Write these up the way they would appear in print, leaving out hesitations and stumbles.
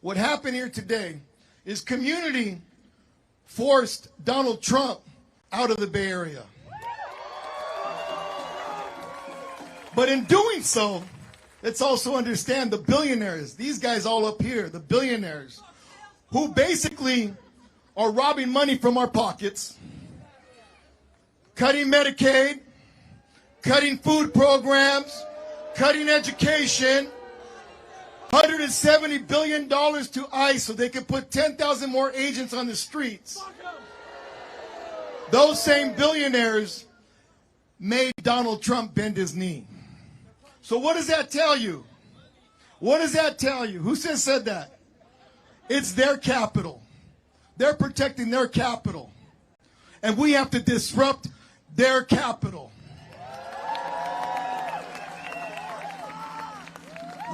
What happened here today is community forced Donald Trump out of the Bay Area. But in doing so, let's also understand the billionaires, these guys all up here, the billionaires, who basically are robbing money from our pockets, cutting Medicaid, cutting food programs, cutting education, $170 billion to ICE so they can put 10,000 more agents on the streets. Those same billionaires made Donald Trump bend his knee. So what does that tell you? What does that tell you? Who said that? It's their capital. They're protecting their capital. And we have to disrupt their capital.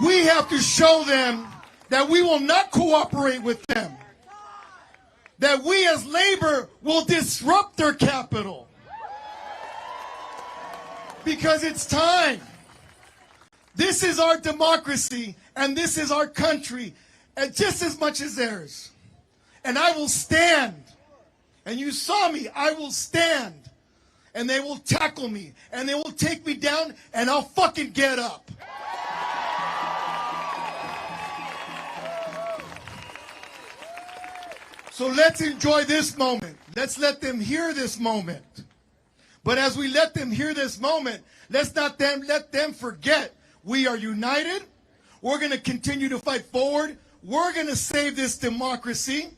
We have to show them that we will not cooperate with them. That we as labor will disrupt their capital. Because it's time. This is our democracy and this is our country, and just as much as theirs. And I will stand. And you saw me, I will stand. And they will tackle me and they will take me down and I'll fucking get up. So let's enjoy this moment. Let's let them hear this moment. But as we let them hear this moment, let's not let them forget we are united. We're going to continue to fight forward. We're going to save this democracy.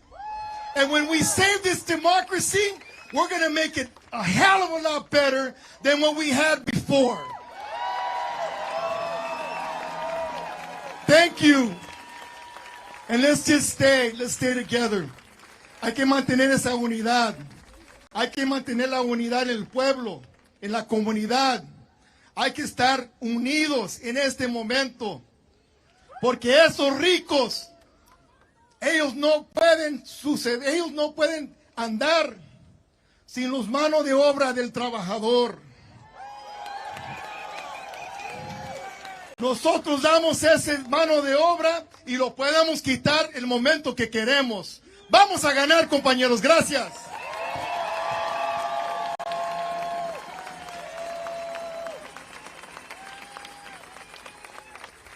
And when we save this democracy, we're going to make it a hell of a lot better than what we had before. Thank you. And let's stay together. Hay que mantener esa unidad. Hay que mantener la unidad en el pueblo, en la comunidad. Hay que estar unidos en este momento. Porque esos ricos, ellos no pueden andar sin los manos de obra del trabajador. Nosotros damos esa mano de obra y lo podemos quitar el momento que queremos. Vamos a ganar, compañeros. Gracias.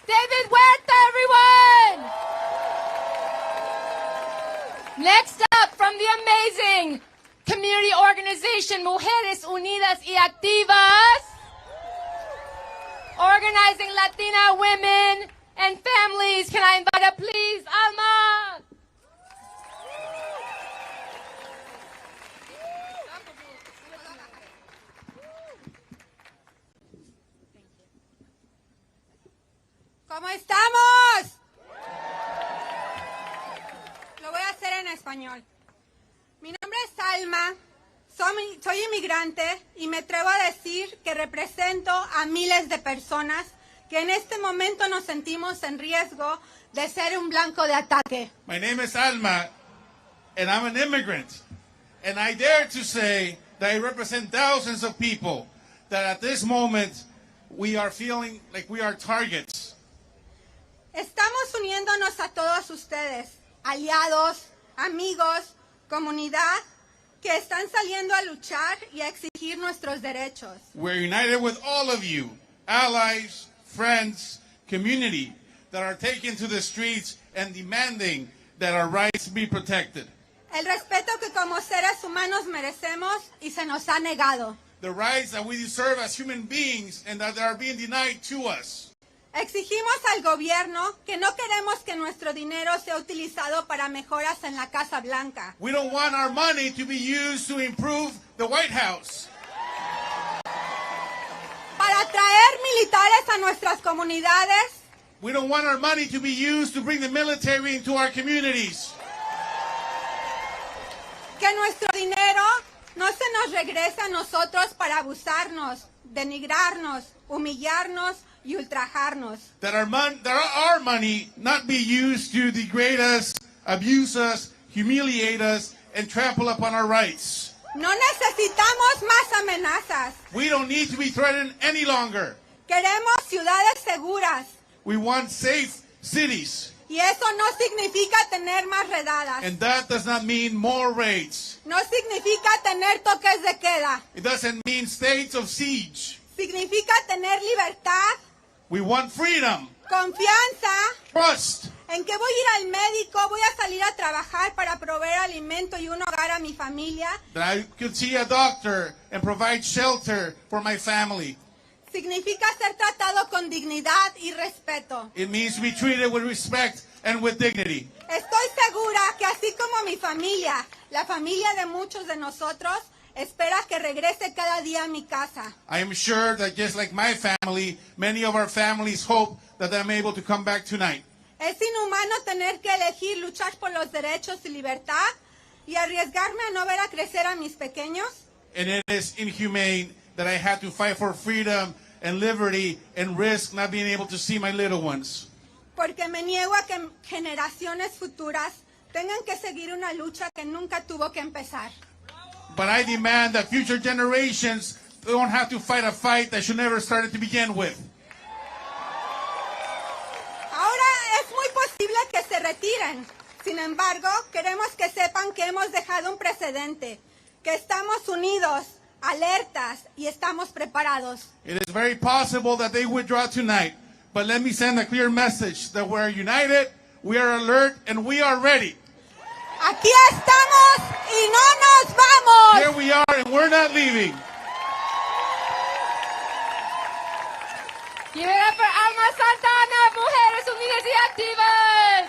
David Huerta, everyone! Next up, from the amazing community organization Mujeres Unidas y Activas, organizing Latina women and families. Can I invite up, please, Alma? ¿Cómo estamos? Lo voy a hacer en español. Mi nombre es Alma, soy inmigrante y me atrevo a decir que represento a miles de personas que en este momento nos sentimos en riesgo de ser un blanco de ataque. My name is Alma, and I'm an immigrant. And I dare to say that I represent thousands of people that at this moment we are feeling like we are targets. Estamos uniéndonos a todos ustedes, aliados, amigos, comunidad, que están saliendo a luchar y a exigir nuestros derechos. We're united with all of you, allies, friends, community, that are taking to the streets and demanding that our rights be protected. El respeto que como seres humanos merecemos y se nos ha negado. The rights that we deserve as human beings and that are being denied to us. Exigimos al gobierno que no queremos que nuestro dinero sea utilizado para mejoras en la Casa Blanca. We don't want our money to be used to improve the White House. Para traer militares a nuestras comunidades. We don't want our money to be used to bring the military into our communities. Que nuestro dinero no se nos regrese a nosotros para abusarnos, denigrarnos, humillarnos y ultrajarnos. That our money not be used to degrade us, abuse us, humiliate us, and trample upon our rights. No necesitamos más amenazas. We don't need to be threatened any longer. Queremos ciudades seguras. We want safe cities. Y eso no significa tener más redadas. And that does not mean more raids. No significa tener toques de queda. It doesn't mean states of siege. Significa tener libertad, We want freedom, confianza, trust, en que voy a ir al médico, voy a salir a trabajar para proveer alimento y un hogar a mi familia. that I could see a doctor and provide shelter for my family. Significa ser tratado con dignidad y respeto. It means to be treated with respect and with dignity. Estoy segura que así como mi familia, la familia de muchos de nosotros, espera que regrese cada día a mi casa. I am sure that just like my family, many of our families hope that I'm able to come back tonight. Es inhumano tener que elegir luchar por los derechos y libertad y arriesgarme a no ver a crecer a mis pequeños. And it is inhumane that I had to fight for freedom and liberty and risk not being able to see my little ones. Porque me niego a que generaciones futuras tengan que seguir una lucha que nunca tuvo que empezar. But I demand that future generations don't have to fight a fight that should never started to begin with. Ahora es muy posible que se retiren. Sin embargo, queremos que sepan que hemos dejado un precedente, que estamos unidos, alertas y estamos preparados. It is very possible that they withdraw tonight, but let me send a clear message that we're united, we are alert, and we are ready. Aquí estamos y no nos vamos. Here we are, and we're not leaving. Give it up for Alma Santana, Mujeres Unidas y Activas.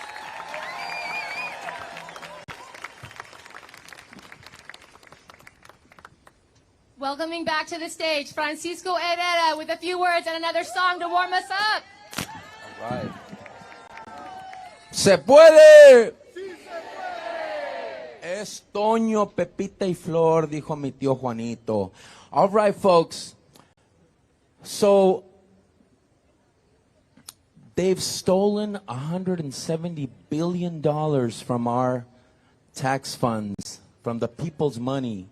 Welcoming back to the stage, Francisco Herrera with a few words and another song to warm us up. All right. ¡Se puede! Es Toño, Pepita y Flor, dijo mi tío Juanito. All right, folks. So, they've stolen $170 billion from our tax funds, from the people's money.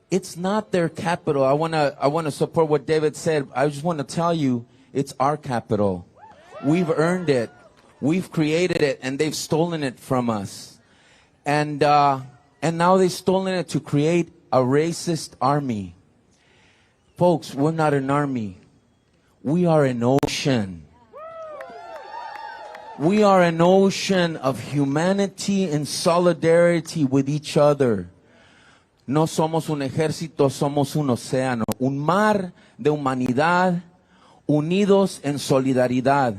It's not their capital. I wanna support what David said. I just want to tell you, it's our capital. We've earned it. We've created it, and they've stolen it from us. And now they've stolen it to create a racist army. Folks, we're not an army. We are an ocean. We are an ocean of humanity and solidarity with each other. No somos un ejército, somos un océano, un mar de humanidad, unidos en solidaridad.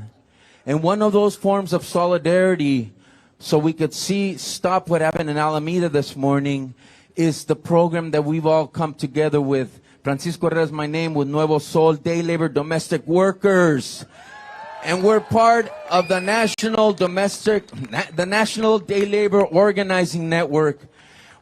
And one of those forms of solidarity, so we could stop what happened in Alameda this morning, is the program that we've all come together with. Francisco Herrera is my name, with Nuevo Sol, Day Labor Domestic Workers. And we're part of the National Day Labor Organizing Network.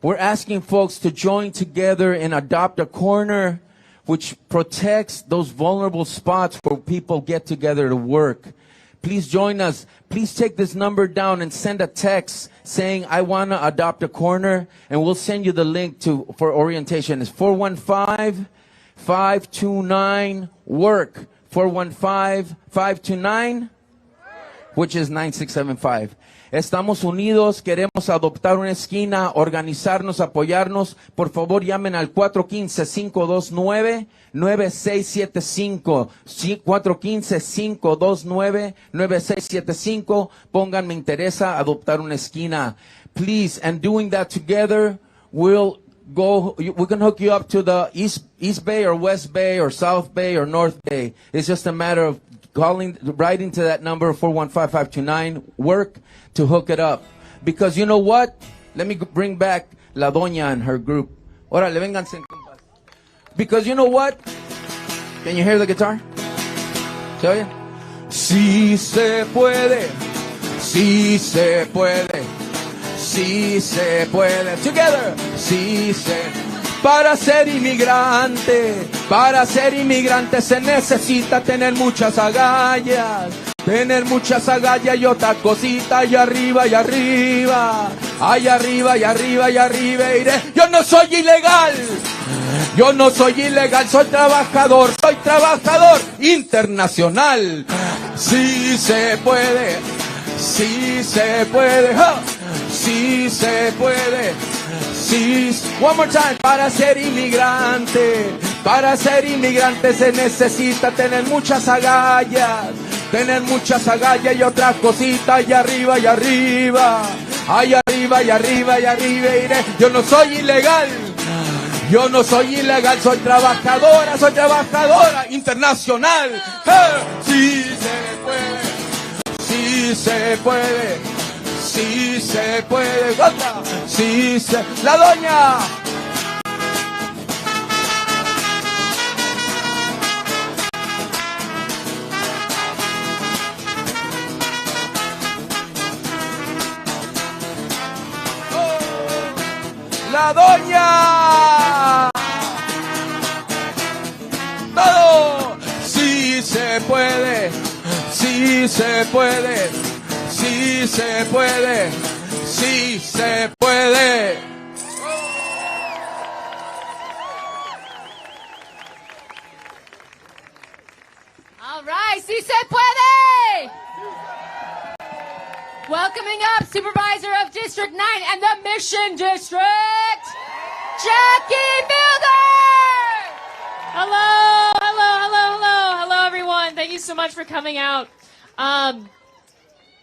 We're asking folks to join together and adopt a corner which protects those vulnerable spots where people get together to work. Please join us. Please take this number down and send a text saying, I want to adopt a corner, and we'll send you the link for orientation. It's 415-529-WORK. 415-529, which is 9675. Estamos unidos, queremos adoptar una esquina, organizarnos, apoyarnos. Por favor, llamen al 415-529-9675. 415-529-9675. Pongan, me interesa adoptar una esquina. Please, and doing that together, we can hook you up to the East Bay or West Bay or South Bay or North Bay. It's just a matter of writing to that number, 415-529-WORK, to hook it up. Because you know what? Let me bring back La Doña and her group. Órale, vénganse. Because you know what? Can you hear the guitar? ¿Se oye? Sí se puede, sí se puede, sí se puede. Together, sí se. Para ser inmigrante se necesita tener muchas agallas. Tener muchas agallas y otra cosita, y arriba, y arriba. Ay, arriba, y arriba, y arriba iré. Yo no soy ilegal, soy trabajador internacional. Sí se puede, sí se puede, sí se puede, sí. One more time. Para ser inmigrante se necesita tener muchas agallas y otras cositas, y arriba, y arriba, ay, arriba, y arriba, y arriba iré. Yo no soy ilegal, soy trabajadora internacional. Sí se puede, sí se puede, sí se puede, otra, sí se... La doña. La doña. Todo. Sí se puede. Sí se puede. Sí se puede. Sí se puede. All right, sí se puede. Welcoming up Supervisor of District 9 and the Mission District, Jackie Milder! Hello, hello, hello, hello, hello everyone. Thank you so much for coming out. I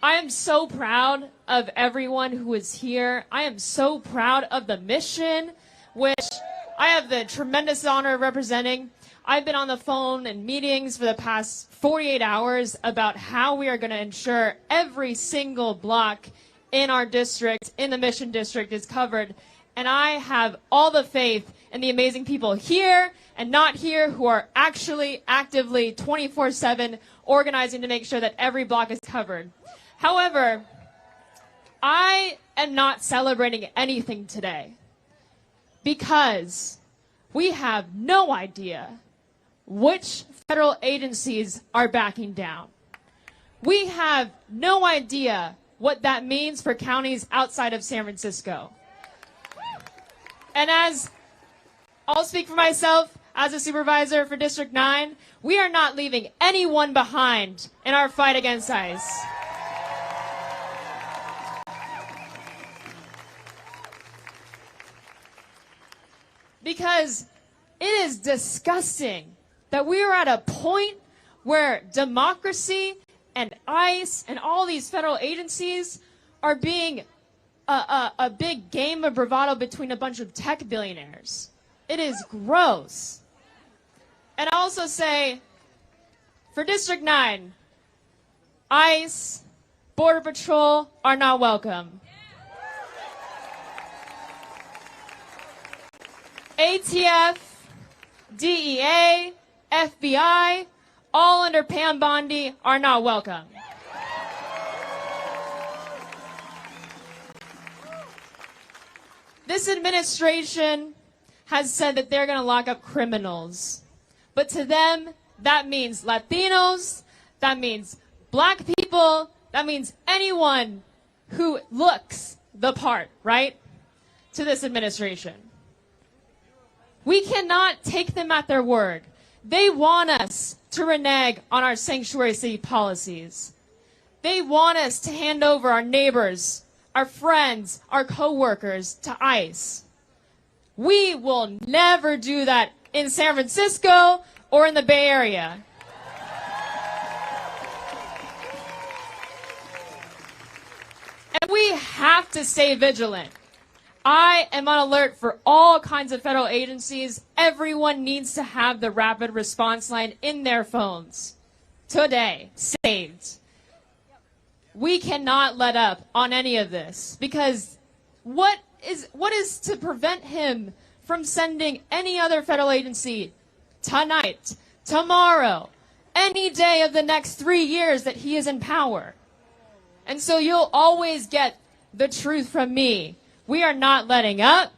am so proud of everyone who is here. I am so proud of the mission, which I have the tremendous honor of representing. I've been on the phone in meetings for the past 48 hours about how we are going to ensure every single block in our district, in the Mission District, is covered. And I have all the faith in the amazing people here and not here who are actually actively 24/7 organizing to make sure that every block is covered. However, I am not celebrating anything today because we have no idea which federal agencies are backing down. We have no idea what that means for counties outside of San Francisco. And as I'll speak for myself as a supervisor for District 9, we are not leaving anyone behind in our fight against ICE. Because it is disgusting that we are at a point where democracy and ICE and all these federal agencies are being a big game of bravado between a bunch of tech billionaires. It is gross. And I also say, for District 9, ICE, Border Patrol are not welcome. ATF, DEA, FBI, all under Pam Bondi, are not welcome. This administration has said that they're going to lock up criminals. But to them, that means Latinos, that means black people, that means anyone who looks the part, right? To this administration. We cannot take them at their word. They want us to renege on our sanctuary city policies. They want us to hand over our neighbors, our friends, our co-workers to ICE. We will never do that in San Francisco or in the Bay Area. And we have to stay vigilant. I am on alert for all kinds of federal agencies. Everyone needs to have the rapid response line in their phones. Today, saved. We cannot let up on any of this because what is to prevent him from sending any other federal agency tonight, tomorrow, any day of the next 3 years that he is in power? And so you'll always get the truth from me. We are not letting up.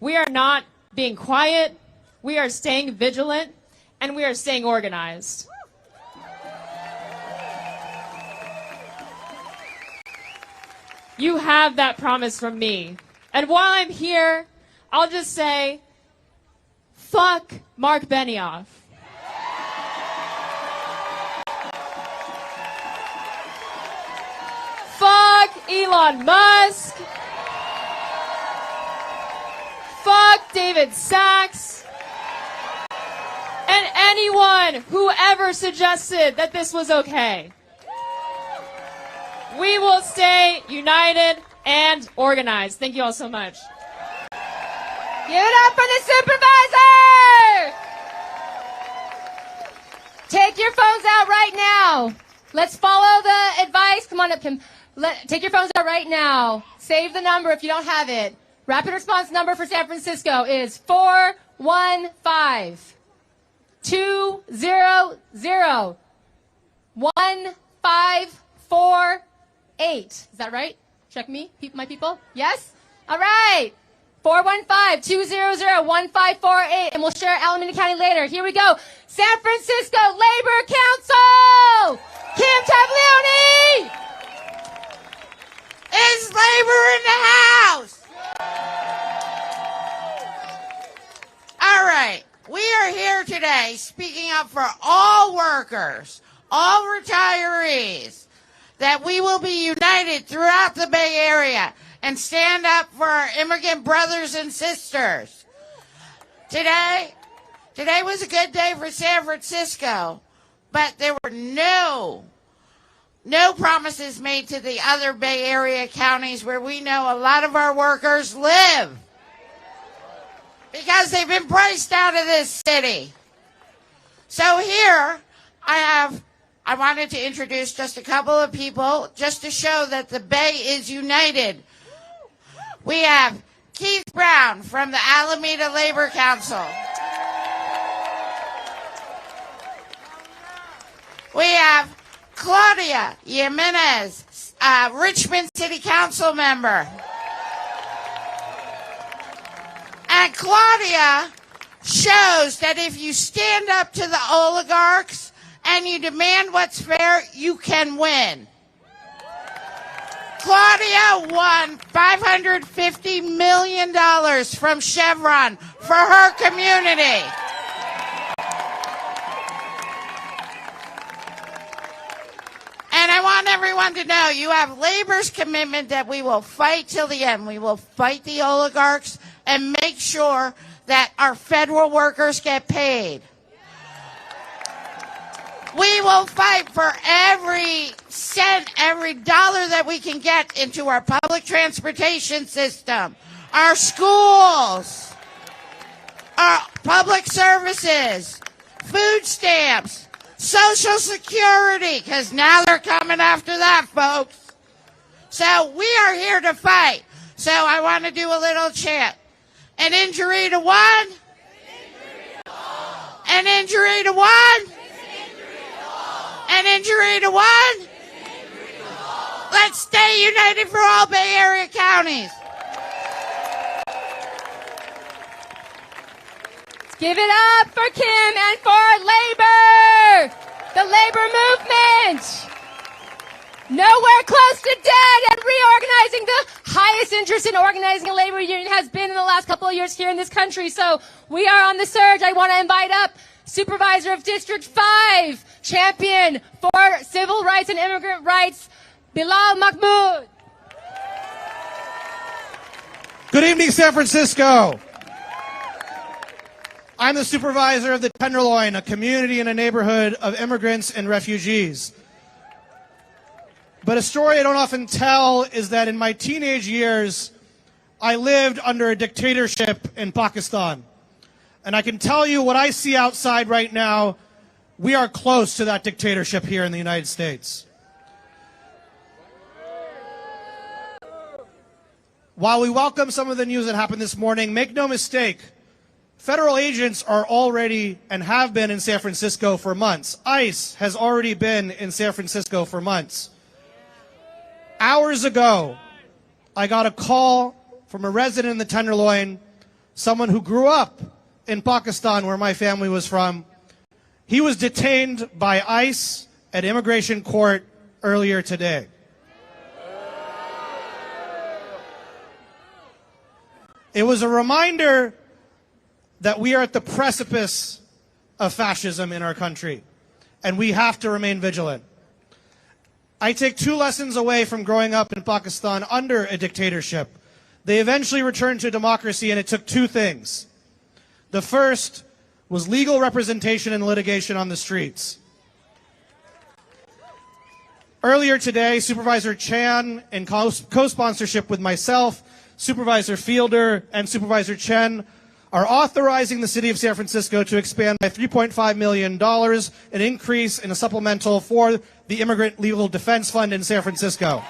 We are not being quiet. We are staying vigilant, and we are staying organized. You have that promise from me. And while I'm here, I'll just say, fuck Mark Benioff. Elon Musk. Fuck David Sachs. And anyone who ever suggested that this was okay. We will stay united and organized. Thank you all so much. Give it up for the supervisor! Take your phones out right now. Let's follow the advice. Come on up, Kim. Take your phones out right now. Save the number if you don't have it. Rapid response number for San Francisco is 415-200-1548. Is that right? Check me, my people. Yes? All right. 415-200-1548. And we'll share Alameda County later. Here we go. San Francisco Labor Council! Kim Taglioni! Is labor in the house? All right. We are here today speaking up for all workers, all retirees, that we will be united throughout the Bay Area and stand up for our immigrant brothers and sisters. Today was a good day for San Francisco, but there were no promises made to the other Bay Area counties where we know a lot of our workers live, because they've been priced out of this city. So here I wanted to introduce just a couple of people just to show that the Bay is united. We have Keith Brown from the Alameda Labor Council. We have Claudia Jimenez, Richmond City Council member. And Claudia shows that if you stand up to the oligarchs and you demand what's fair, you can win. Claudia won $550 million from Chevron for her community. And I want everyone to know you have labor's commitment that we will fight till the end. We will fight the oligarchs and make sure that our federal workers get paid. We will fight for every cent, every dollar that we can get into our public transportation system, our schools, our public services, food stamps, Social Security, because now they're coming after that, folks. So we are here to fight. So I want to do a little chant. An injury to one. An injury to one. An injury to one. Let's stay united for all Bay Area counties. Give it up for Kim and for labor! The labor movement! Nowhere close to dead at reorganizing. The highest interest in organizing a labor union has been in the last couple of years here in this country. So we are on the surge. I want to invite up Supervisor of District 5, champion for civil rights and immigrant rights, Bilal Mahmoud. Good evening, San Francisco. I'm the supervisor of the Tenderloin, a community and a neighborhood of immigrants and refugees. But a story I don't often tell is that in my teenage years, I lived under a dictatorship in Pakistan. And I can tell you what I see outside right now, we are close to that dictatorship here in the United States. While we welcome some of the news that happened this morning, make no mistake, federal agents are already and have been in San Francisco for months. ICE has already been in San Francisco for months. Hours ago, I got a call from a resident in the Tenderloin, someone who grew up in Pakistan, where my family was from. He was detained by ICE at immigration court earlier today. It was a reminder that we are at the precipice of fascism in our country, and we have to remain vigilant. I take two lessons away from growing up in Pakistan under a dictatorship. They eventually returned to democracy, and it took two things. The first was legal representation and litigation on the streets. Earlier today, Supervisor CHANG, in co-sponsorship with myself, Supervisor Fielder, and Supervisor Chen, are authorizing the city of San Francisco to expand by $3.5 million, an increase in a supplemental for the Immigrant Legal Defense Fund in San Francisco.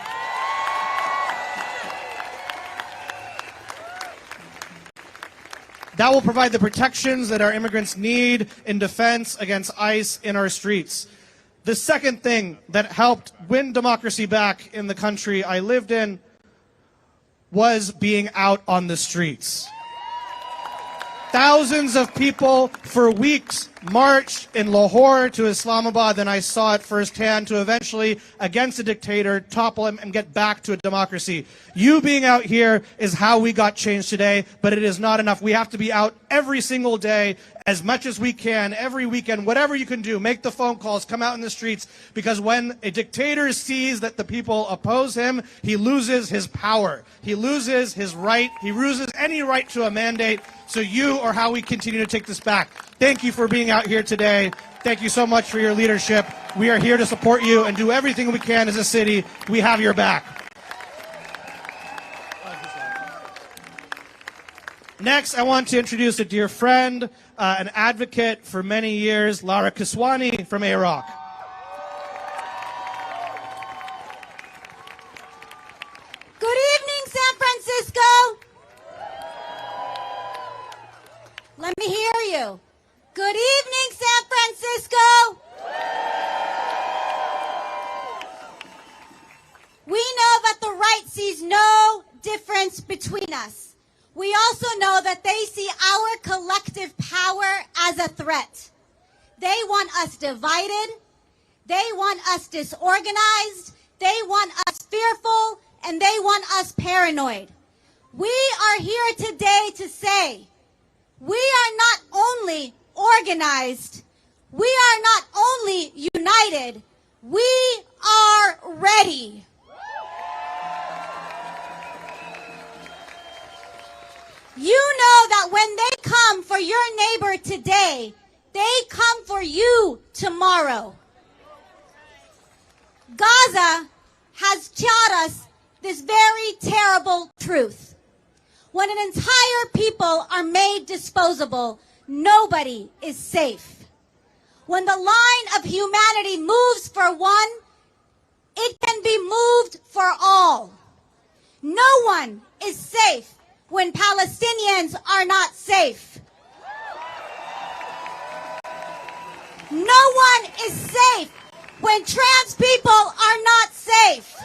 That will provide the protections that our immigrants need in defense against ICE in our streets. The second thing that helped win democracy back in the country I lived in was being out on the streets. Thousands of people for weeks marched in Lahore to Islamabad, and I saw it firsthand, to eventually, against a dictator, topple him and get back to a democracy. You being out here is how we got change today, but it is not enough. We have to be out every single day, as much as we can, every weekend, whatever you can do. Make the phone calls, come out in the streets, because when a dictator sees that the people oppose him, he loses his power. He loses his right. He loses any right to a mandate. So you are how we continue to take this back. Thank you for being out here today. Thank you so much for your leadership. We are here to support you and do everything we can as a city. We have your back. Next, I want to introduce a dear friend, an advocate for many years, Lara Kiswani from Iraq. Good evening, San Francisco. Let me hear you. Good evening, San Francisco. We know that the right sees no difference between us. We also know that they see our collective power as a threat. They want us divided. They want us disorganized. They want us fearful, and they want us paranoid. We are here today to say, we are not only organized, we are not only united, we are ready. You know that when they come for your neighbor today, they come for you tomorrow. Gaza has taught us this very terrible truth. When an entire people are made disposable, nobody is safe. When the line of humanity moves for one, it can be moved for all. No one is safe when Palestinians are not safe. No one is safe when trans people are not safe.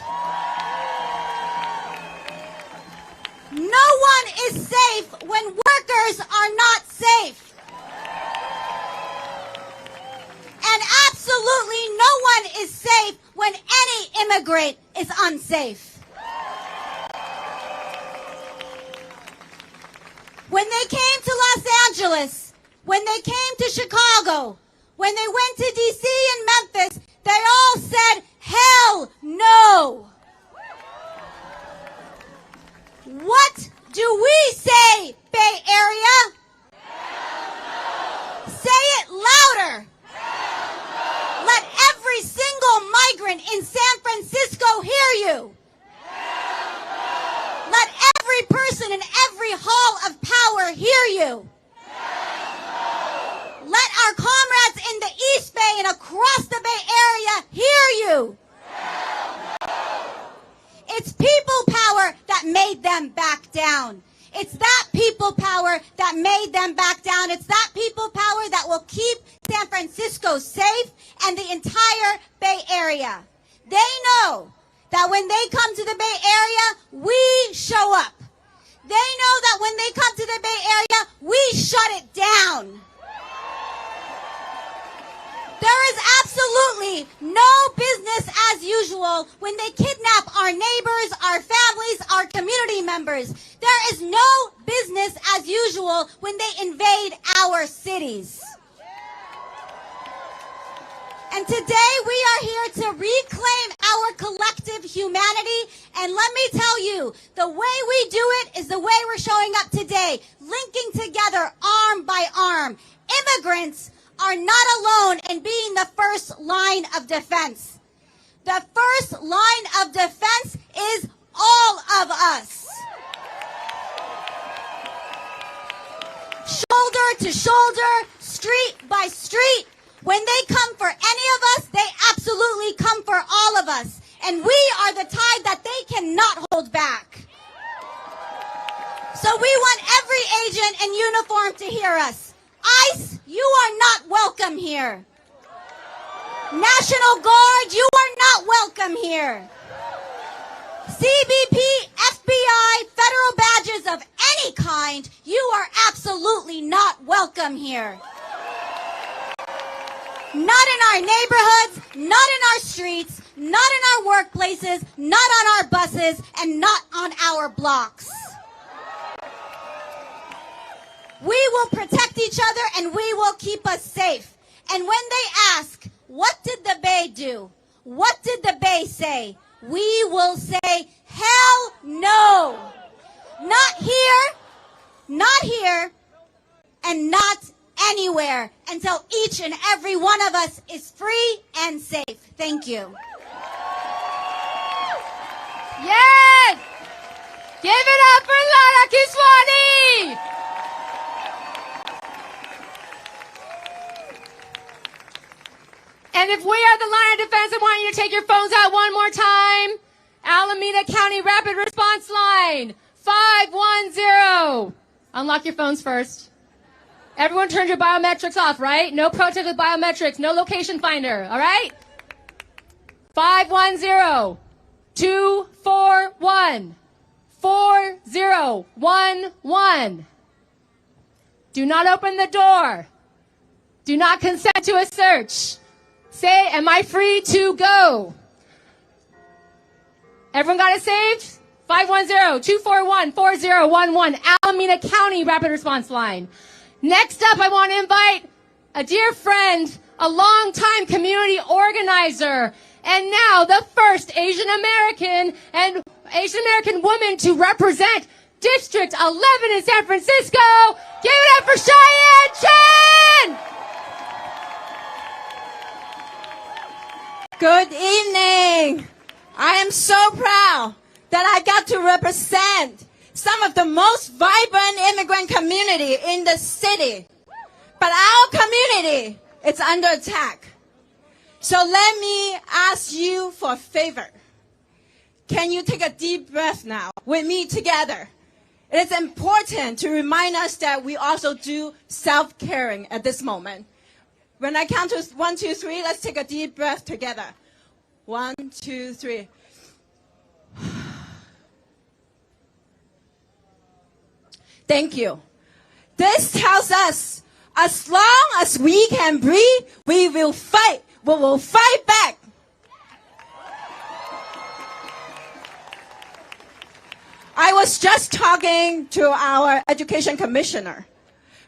No one is safe when workers are not safe. And absolutely no one is safe when any immigrant is unsafe. When they came to Los Angeles, when they came to Chicago, when they went to D.C. and Memphis, they all said, hell no. What do we say, Bay Area? Hell no. Say it louder. Hell no. Let every single migrant in San Francisco hear you. Hell no. Let every person in every hall of power hear you. Hell no. Let our comrades in the East Bay and across the Bay Area hear you. It's people power that made them back down. It's that people power that made them back down. It's that people power that will keep San Francisco safe and the entire Bay Area. They know that when they come to the Bay Area, we show up. They know that when they come to the Bay Area, we shut it down. There is absolutely no business as usual when they kidnap our neighbors, our families, our community members. There is no business as usual when they invade our cities. And today we are here to reclaim our collective humanity. And let me tell you, the way we do it is the way we're showing up today, linking together arm by arm. Immigrants are not alone in being the first line of defense. The first line of defense is all of us. Shoulder to shoulder, street by street. When they come for any of us, they absolutely come for all of us. And we are the tide that they cannot hold back. So we want every agent in uniform to hear us. ICE, you are not welcome here. National Guard, you are not welcome here. CBP, FBI, federal badges of any kind, you are absolutely not welcome here. Not in our neighborhoods, not in our streets, not in our workplaces, not on our buses, and not on our blocks. We will protect each other and we will keep us safe. And when they ask, what did the Bay do? What did the Bay say? We will say, hell no. Not here, and not anywhere until each and every one of us is free and safe. Thank you. Yes! Give it up for Lara Kiswani! And if we are the line of defense, I want you to take your phones out one more time. Alameda County Rapid Response Line, 510. Unlock your phones first. Everyone turn your biometrics off, right? No protest with biometrics, no location finder, all right? 510-241-4011. Do not open the door. Do not consent to a search. Say, am I free to go? Everyone got it saved? 510-241-4011, Alameda County Rapid Response Line. Next up, I want to invite a dear friend, a longtime community organizer, and now the first Asian American woman to represent District 11 in San Francisco. Give it up for Cheyenne Chen! Good evening. I am so proud that I got to represent some of the most vibrant immigrant community in the city. But our community is under attack. So let me ask you for a favor. Can you take a deep breath now with me together? It is important to remind us that we also do self-caring at this moment. When I count to 1, 2, 3, let's take a deep breath together. 1, 2, 3. Thank you. This tells us, as long as we can breathe, we will fight. We will fight back. I was just talking to our education commissioner.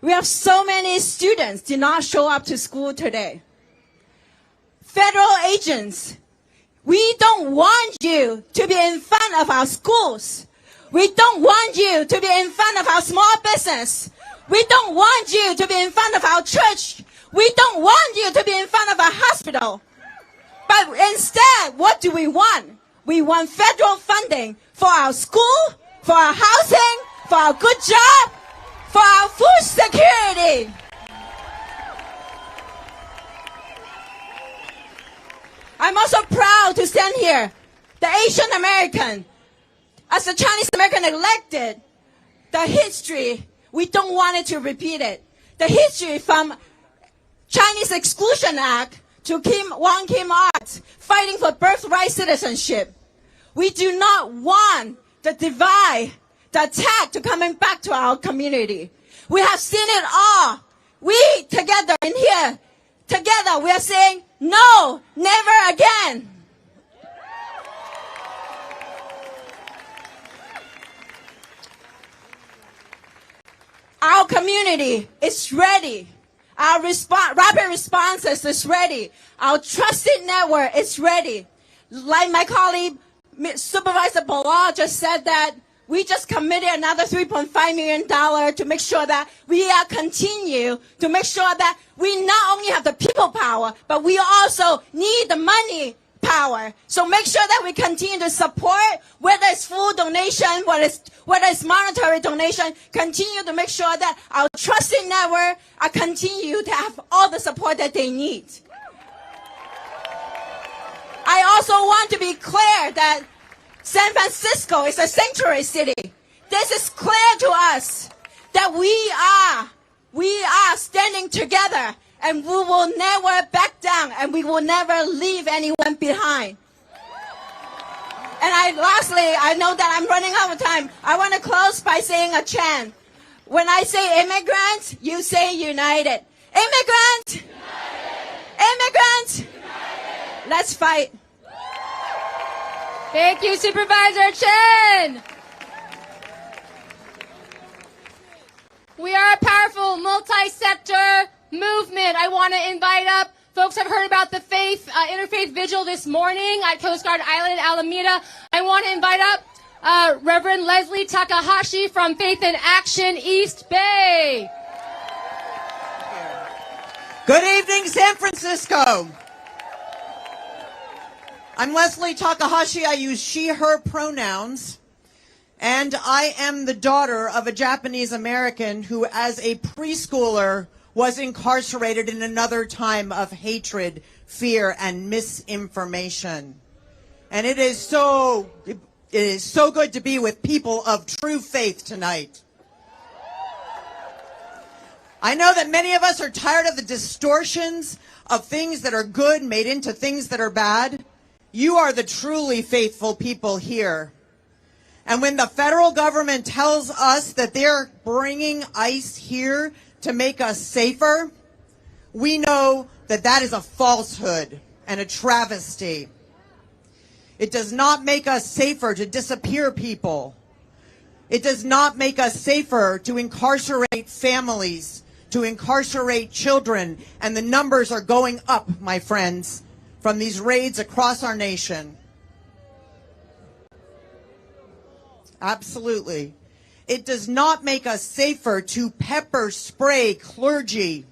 We have so many students did not show up to school today. Federal agents, we don't want you to be in front of our schools. We don't want you to be in front of our small business. We don't want you to be in front of our church. We don't want you to be in front of our hospital. But instead, what do we want? We want federal funding for our school, for our housing, for our good job, for our food security. I'm also proud to stand here, the Asian American. As the Chinese American elected, the history, we don't want it to repeat it. The history from Chinese Exclusion Act to Wong Kim Arts, fighting for birthright citizenship. We do not want the divide, the attack to coming back to our community. We have seen it all. We together in here, together we are saying, no, never again. Our community is ready. Our rapid responses is ready. Our trusted network is ready. Like my colleague, Supervisor Bilal just said that we just committed another $3.5 million to make sure that we continue to make sure that we not only have the people power, but we also need the money power. So make sure that we continue to support, whether it's food donation, whether it's monetary donation, continue to make sure that our trusted network continue to have all the support that they need. I also want to be clear that San Francisco is a sanctuary city. This is clear to us that we are standing together, and we will never back down, and we will never leave anyone behind. And lastly, I know that I'm running out of time. I want to close by saying a chant. When I say immigrants, you say united. Immigrants! United. Immigrants! United. Let's fight. Thank you, Supervisor Chen. We are a powerful multi-sector movement. I want to invite up folks have heard about the interfaith vigil this morning at Coast Guard Island in Alameda. I want to invite up Reverend Leslie Takahashi from Faith in Action East Bay. Good evening, San Francisco. I'm Leslie Takahashi. I use she, her pronouns. And I am the daughter of a Japanese American who, as a preschooler, was incarcerated in another time of hatred, fear, and misinformation. And it is so good to be with people of true faith tonight. I know that many of us are tired of the distortions of things that are good made into things that are bad. You are the truly faithful people here. And when the federal government tells us that they're bringing ICE here to make us safer, we know that that is a falsehood and a travesty. It does not make us safer to disappear people. It does not make us safer to incarcerate families, to incarcerate children, and the numbers are going up, my friends, from these raids across our nation. Absolutely. It does not make us safer to pepper spray clergy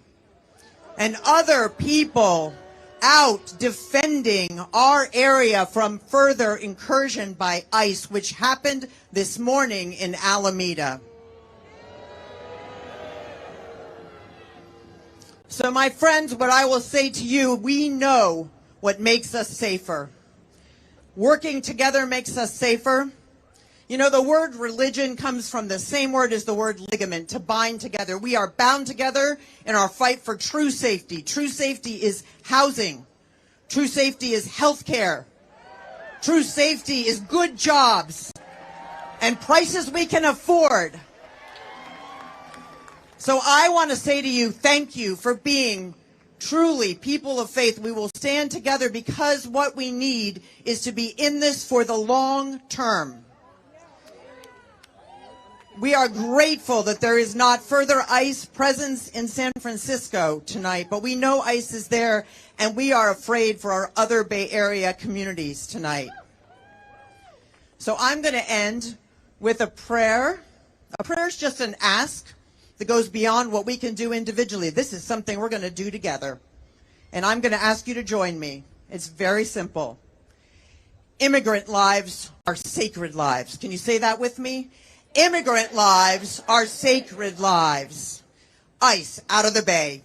and other people out defending our area from further incursion by ICE, which happened this morning in Alameda. So, my friends, what I will say to you, we know what makes us safer. Working together makes us safer. You know, the word religion comes from the same word as the word ligament, to bind together. We are bound together in our fight for true safety. True safety is housing. True safety is health care. True safety is good jobs and prices we can afford. So I want to say to you, thank you for being truly people of faith. We will stand together because what we need is to be in this for the long term. We are grateful that there is not further ICE presence in San Francisco tonight, but we know ICE is there, and we are afraid for our other Bay Area communities tonight. So I'm going to end with a prayer. A prayer is just an ask that goes beyond what we can do individually. This is something we're going to do together, and I'm going to ask you to join me. It's very simple. Immigrant lives are sacred lives. Can you say that with me? Immigrant lives are sacred lives. ICE out of the Bay.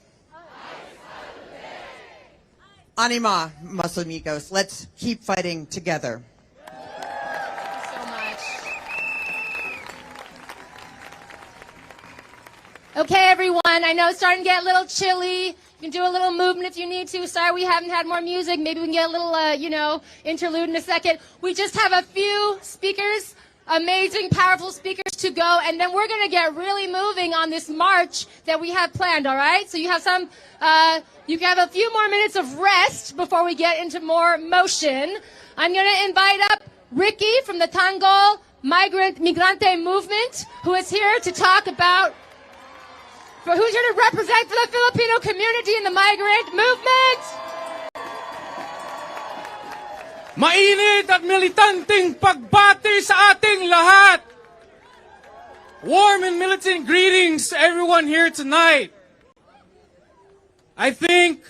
Anima, mas amigos. Let's keep fighting together. So much. Okay, everyone. I know it's starting to get a little chilly. You can do a little movement if you need to. Sorry we haven't had more music. Maybe we can get a little, interlude in a second. We just have a few speakers. Amazing, powerful speakers to go, and then we're going to get really moving on this march that we have planned, all right? So you have you can have a few more minutes of rest before we get into more motion. I'm going to invite up Ricky from the Tango Migrante movement, who is here to talk about who's here to represent for the Filipino community in the migrant movement? Mainit at militanteng pagbati sa ating lahat. Warm and militant greetings to everyone here tonight. I think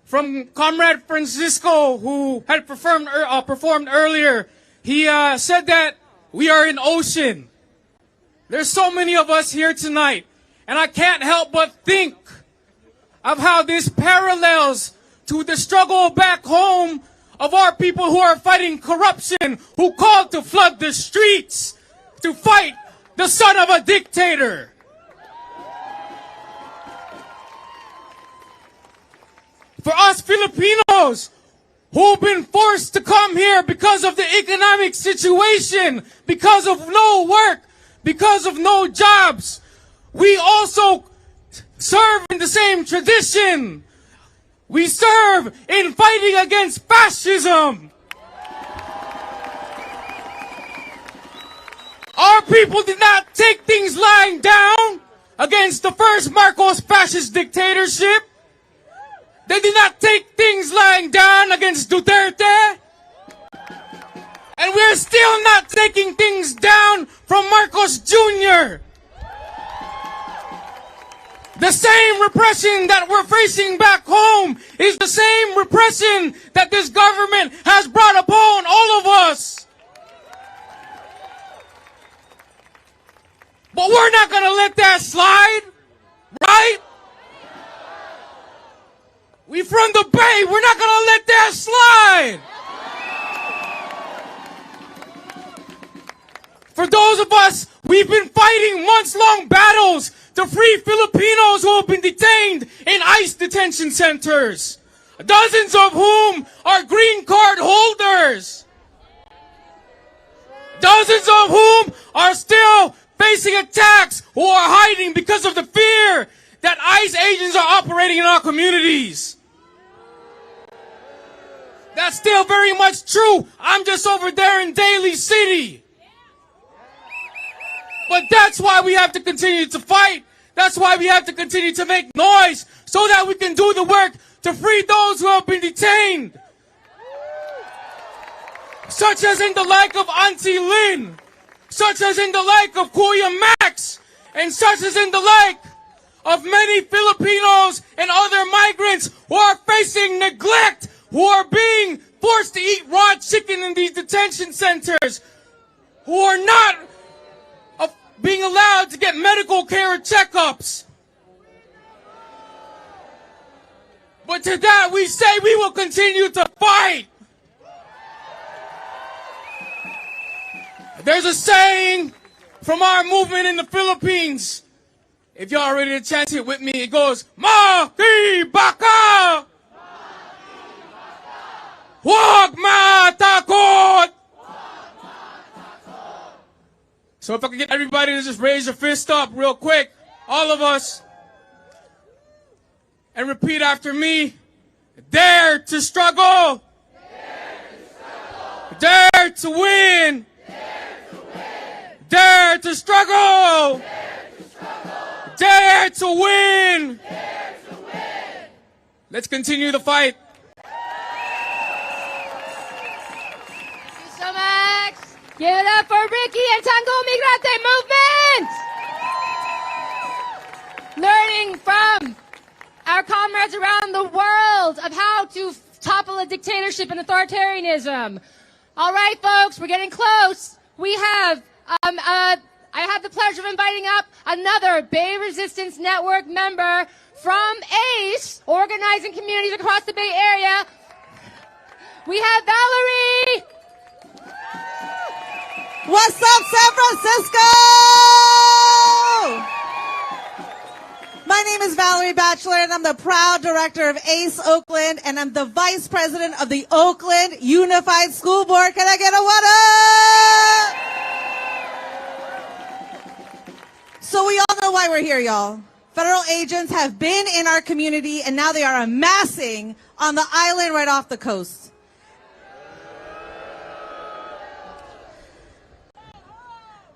from Comrade Francisco, who had performed earlier, he said that we are an ocean. There's so many of us here tonight, and I can't help but think of how this parallels to the struggle back home of our people who are fighting corruption, who called to flood the streets to fight the son of a dictator. For us Filipinos who've been forced to come here because of the economic situation, because of no work, because of no jobs, we also serve in the same tradition. We serve in fighting against fascism. Our people did not take things lying down against the first Marcos fascist dictatorship. They did not take things lying down against Duterte. And we're still not taking things down from Marcos Jr. The same repression that we're facing back home is the same repression that this government has brought upon all of us. But we're not going to let that slide, right? We from the Bay, we're not going to let that slide. For those of us, we've been fighting months-long battles to free Filipinos who have been detained in ICE detention centers, dozens of whom are green card holders, dozens of whom are still facing attacks or are hiding because of the fear that ICE agents are operating in our communities. That's still very much true. I'm just over there in Daly City. But that's why we have to continue to fight. That's why we have to continue to make noise so that we can do the work to free those who have been detained. Such as in the like of Auntie Lynn, such as in the like of Kuya Max, and such as in the like of many Filipinos and other migrants who are facing neglect, who are being forced to eat raw chicken in these detention centers, who are not being allowed to get medical care or checkups. But to that we say we will continue to fight. There's a saying from our movement in the Philippines. If y'all are ready to chant it with me, it goes, Maki Baka! Huwag matakot! So if I could get everybody to just raise your fist up real quick, all of us, and repeat after me, dare to struggle, dare to win, dare to struggle, dare to win. Let's continue the fight. Thank you so much. Give it up for Ricky and Tango Migrante movement! Learning from our comrades around the world of how to topple a dictatorship and authoritarianism. All right, folks, we're getting close. We have, I have the pleasure of inviting up another Bay Resistance Network member from ACE, organizing communities across the Bay Area. We have Valerie. What's up, San Francisco? My name is Valerie Batchelor, and I'm the proud director of ACE Oakland, and I'm the vice president of the Oakland Unified School Board. Can I get a what up? So we all know why we're here, y'all. Federal agents have been in our community, and now they are amassing on the island right off the coast.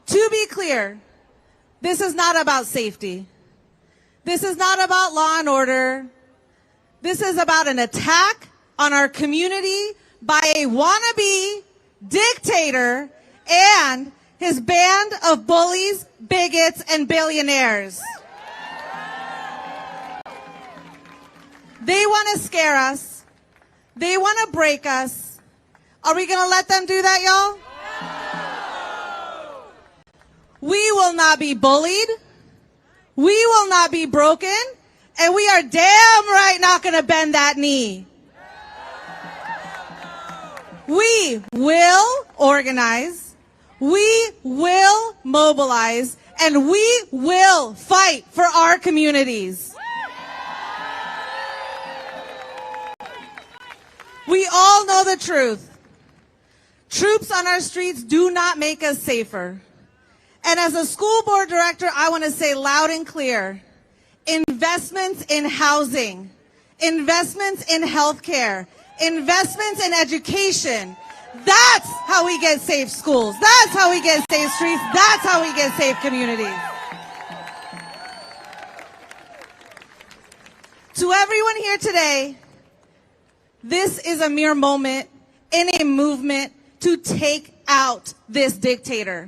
To be clear, this is not about safety. This is not about law and order. This is about an attack on our community by a wannabe dictator and his band of bullies, bigots, and billionaires. They want to scare us. They want to break us. Are we going to let them do that, y'all? We will not be bullied. We will not be broken. And we are damn right not going to bend that knee. We will organize. We will mobilize. And we will fight for our communities. We all know the truth. Troops on our streets do not make us safer. And as a school board director, I want to say loud and clear, investments in housing, investments in healthcare, investments in education, that's how we get safe schools. That's how we get safe streets. That's how we get safe communities. To everyone here today, this is a mere moment in a movement to take out this dictator,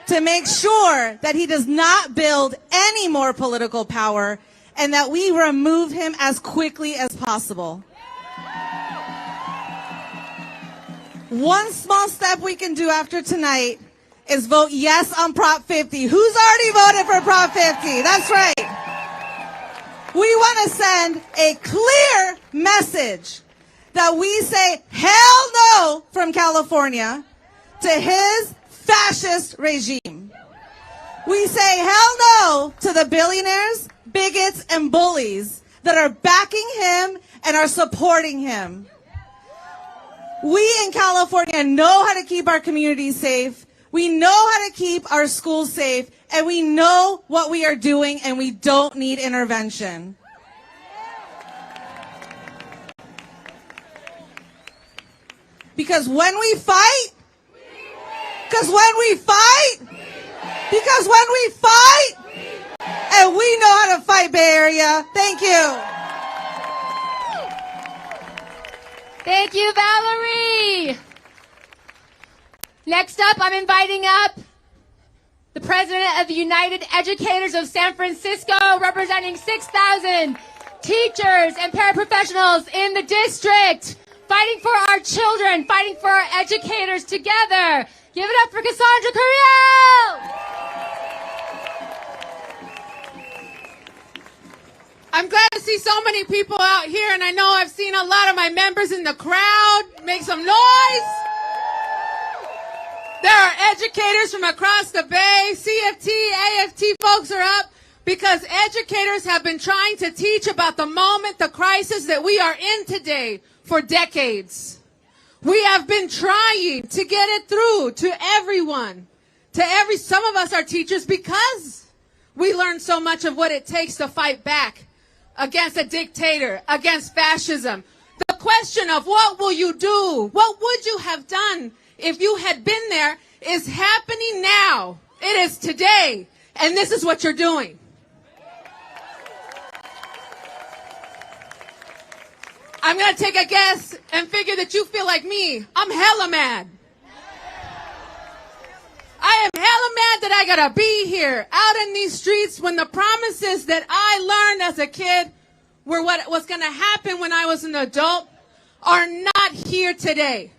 to make sure that he does not build any more political power and that we remove him as quickly as possible. One small step we can do after tonight is vote yes on Prop 50. Who's already voted for Prop 50? That's right. We want to send a clear message that we say hell no from California to his fascist regime. We say hell no to the billionaires, bigots, and bullies that are backing him and are supporting him. We in California know how to keep our communities safe. We know how to keep our schools safe, and we know what we are doing, and we don't need intervention. Because when we fight, and we know how to fight, Bay Area. Thank you. Thank you, Valerie. Next up, I'm inviting up the president of the United Educators of San Francisco, representing 6,000 teachers and paraprofessionals in the district, fighting for our children, fighting for our educators together. Give it up for Cassandra Curiel. I'm glad to see so many people out here, and I know I've seen a lot of my members in the crowd. Make some noise. There are educators from across the Bay. CFT, AFT folks are up because educators have been trying to teach about the moment, the crisis that we are in today for decades. We have been trying to get it through to everyone, some of us are teachers because we learned so much of what it takes to fight back against a dictator, against fascism. The question of what will you do? What would you have done if you had been there is happening now. It is today, and this is what you're doing. I'm going to take a guess and figure that you feel like me. I'm hella mad. I am hella mad that I got to be here out in these streets when the promises that I learned as a kid were what was going to happen when I was an adult are not here today.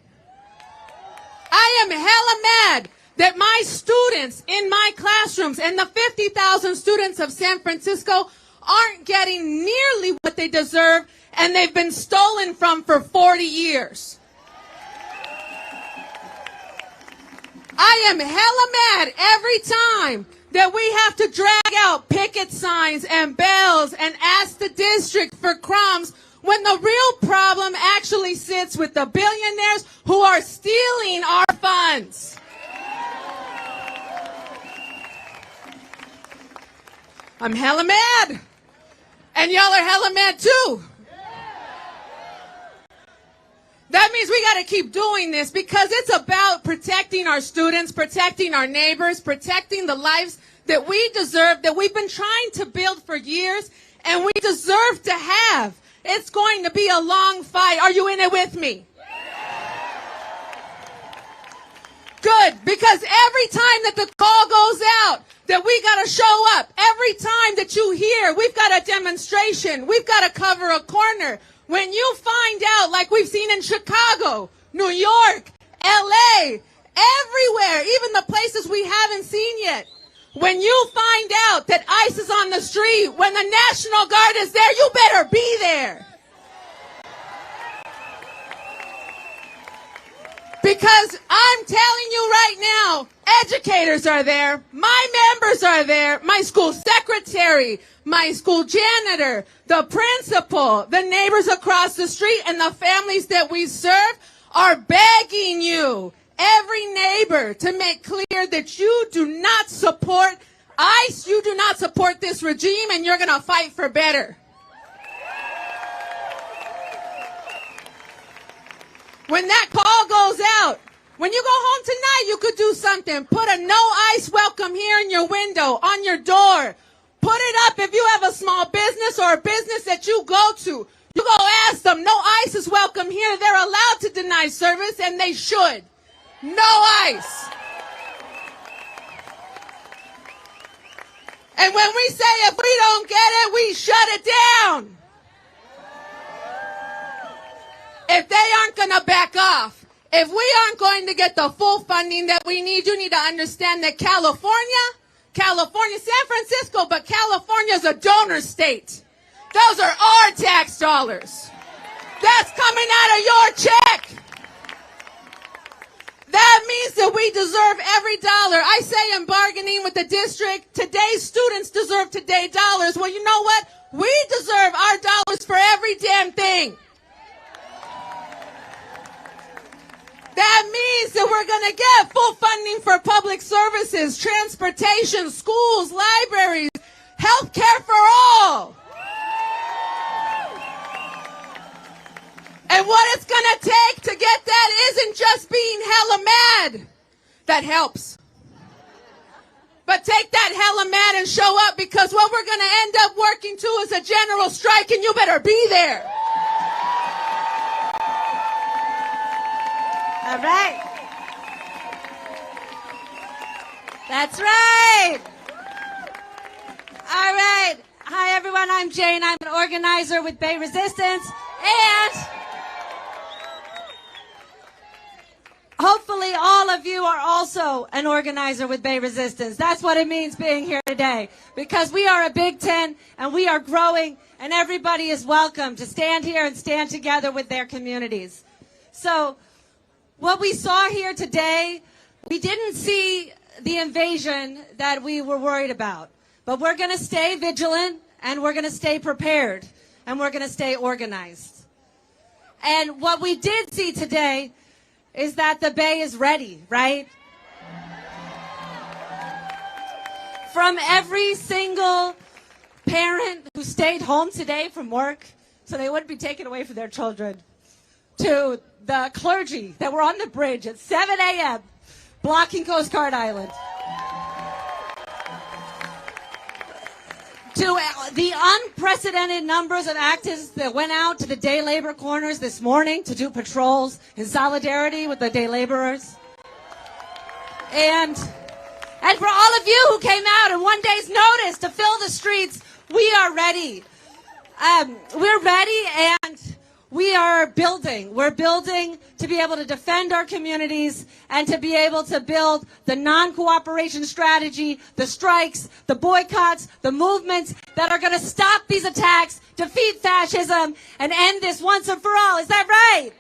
I am hella mad that my students in my classrooms and the 50,000 students of San Francisco aren't getting nearly what they deserve, and they've been stolen from for 40 years. I am hella mad every time that we have to drag out picket signs and bells and ask the district for crumbs when the real problem actually sits with the billionaires who are stealing our funds. I'm hella mad. And y'all are hella mad too. That means we got to keep doing this because it's about protecting our students, protecting our neighbors, protecting the lives that we deserve, that we've been trying to build for years, and we deserve to have. It's going to be a long fight. Are you in it with me? Good, because every time that the call goes out, that we got to show up. Every time that you hear, we've got a demonstration, we've got to cover a corner. When you find out, like we've seen in Chicago, New York, LA, everywhere, even the places we haven't seen yet, when you find out that ICE is on the street, when the National Guard is there, you better be there. Because I'm telling you right now, educators are there, my members are there, my school secretary, my school janitor, the principal, the neighbors across the street, and the families that we serve are begging you, every neighbor, to make clear that you do not support ICE, you do not support this regime, and you're going to fight for better. When that call goes out, when you go home tonight, you could do something. Put a no ICE welcome here in your window, on your door. Put it up if you have a small business or a business that you go to. You go ask them, no ICE is welcome here. They're allowed to deny service, and they should. No ICE. And when we say if we don't get it, we shut it down. If they aren't going to back off, if we aren't going to get the full funding that we need, you need to understand that California, San Francisco, but California is a donor state. Those are our tax dollars. That's coming out of your check. That means that we deserve every dollar. I say in bargaining with the district, today's students deserve today's dollars. Well, you know what? We deserve our dollars for every damn thing. That means that we're going to get full funding for public services, transportation, schools, libraries, health care for all. And what it's going to take to get that isn't just being hella mad. That helps. But take that hella mad and show up, because what we're going to end up working to is a general strike, and you better be there. All right. That's right. All right. Hi, everyone. I'm Jane. I'm an organizer with Bay Resistance. And hopefully all of you are also an organizer with Bay Resistance. That's what it means being here today. Because we are a Big Ten, and we are growing, and everybody is welcome to stand here and stand together with their communities. So what we saw here today, we didn't see the invasion that we were worried about. But we're going to stay vigilant, and we're going to stay prepared, and we're going to stay organized. And what we did see today is that the Bay is ready, right? From every single parent who stayed home today from work so they wouldn't be taken away from their children, to the clergy that were on the bridge at 7 a.m. blocking Coast Guard Island, to the unprecedented numbers of activists that went out to the day labor corners this morning to do patrols in solidarity with the day laborers. And for all of you who came out in one day's notice to fill the streets, we are ready. We're ready, and we are building. We're building to be able to defend our communities and to be able to build the non-cooperation strategy, the strikes, the boycotts, the movements that are going to stop these attacks, defeat fascism, and end this once and for all. Is that right?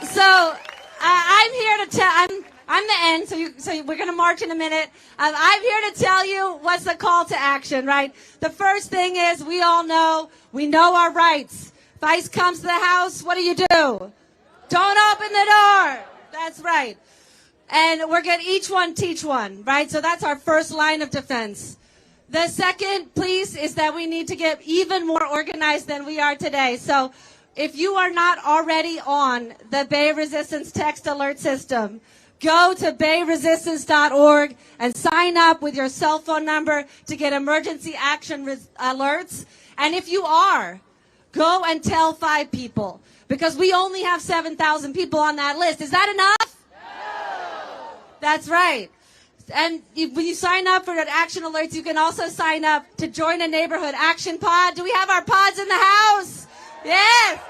So I'm here to tell. I'm the end, so we're going to march in a minute. I'm here to tell you what's the call to action, right? The first thing is we know our rights. If ICE comes to the house, what do? Don't open the door. That's right. And we're going to each one teach one, right? So that's our first line of defense. The second, please, is that we need to get even more organized than we are today. So if you are not already on the Bay Resistance text alert system, go to bayresistance.org and sign up with your cell phone number to get emergency action alerts. And if you are, go and tell 5 people, because we only have 7,000 people on that list. Is that enough? No. That's right. And when you sign up for the action alerts, you can also sign up to join a neighborhood action pod. Do we have our pods in the house? Yes.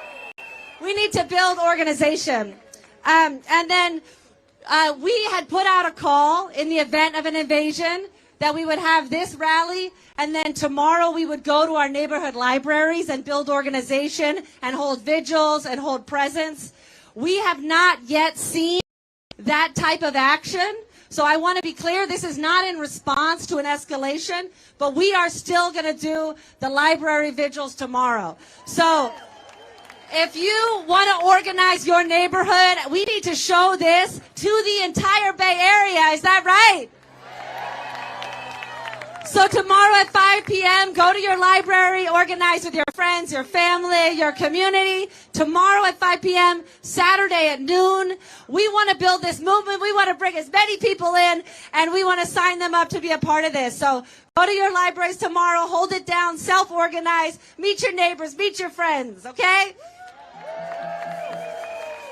We need to build organization. And then we had put out a call in the event of an invasion that we would have this rally, and then tomorrow we would go to our neighborhood libraries and build organization and hold vigils and hold presence. We have not yet seen that type of action. So I want to be clear, this is not in response to an escalation, but we are still going to do the library vigils tomorrow. So if you want to organize your neighborhood, we need to show this to the entire Bay Area. Is that right? So tomorrow at 5 p.m., go to your library, organize with your friends, your family, your community. Tomorrow at 5 p.m., Saturday at noon, we want to build this movement. We want to bring as many people in, and we want to sign them up to be a part of this. So go to your libraries tomorrow, hold it down, self-organize, meet your neighbors, meet your friends, okay?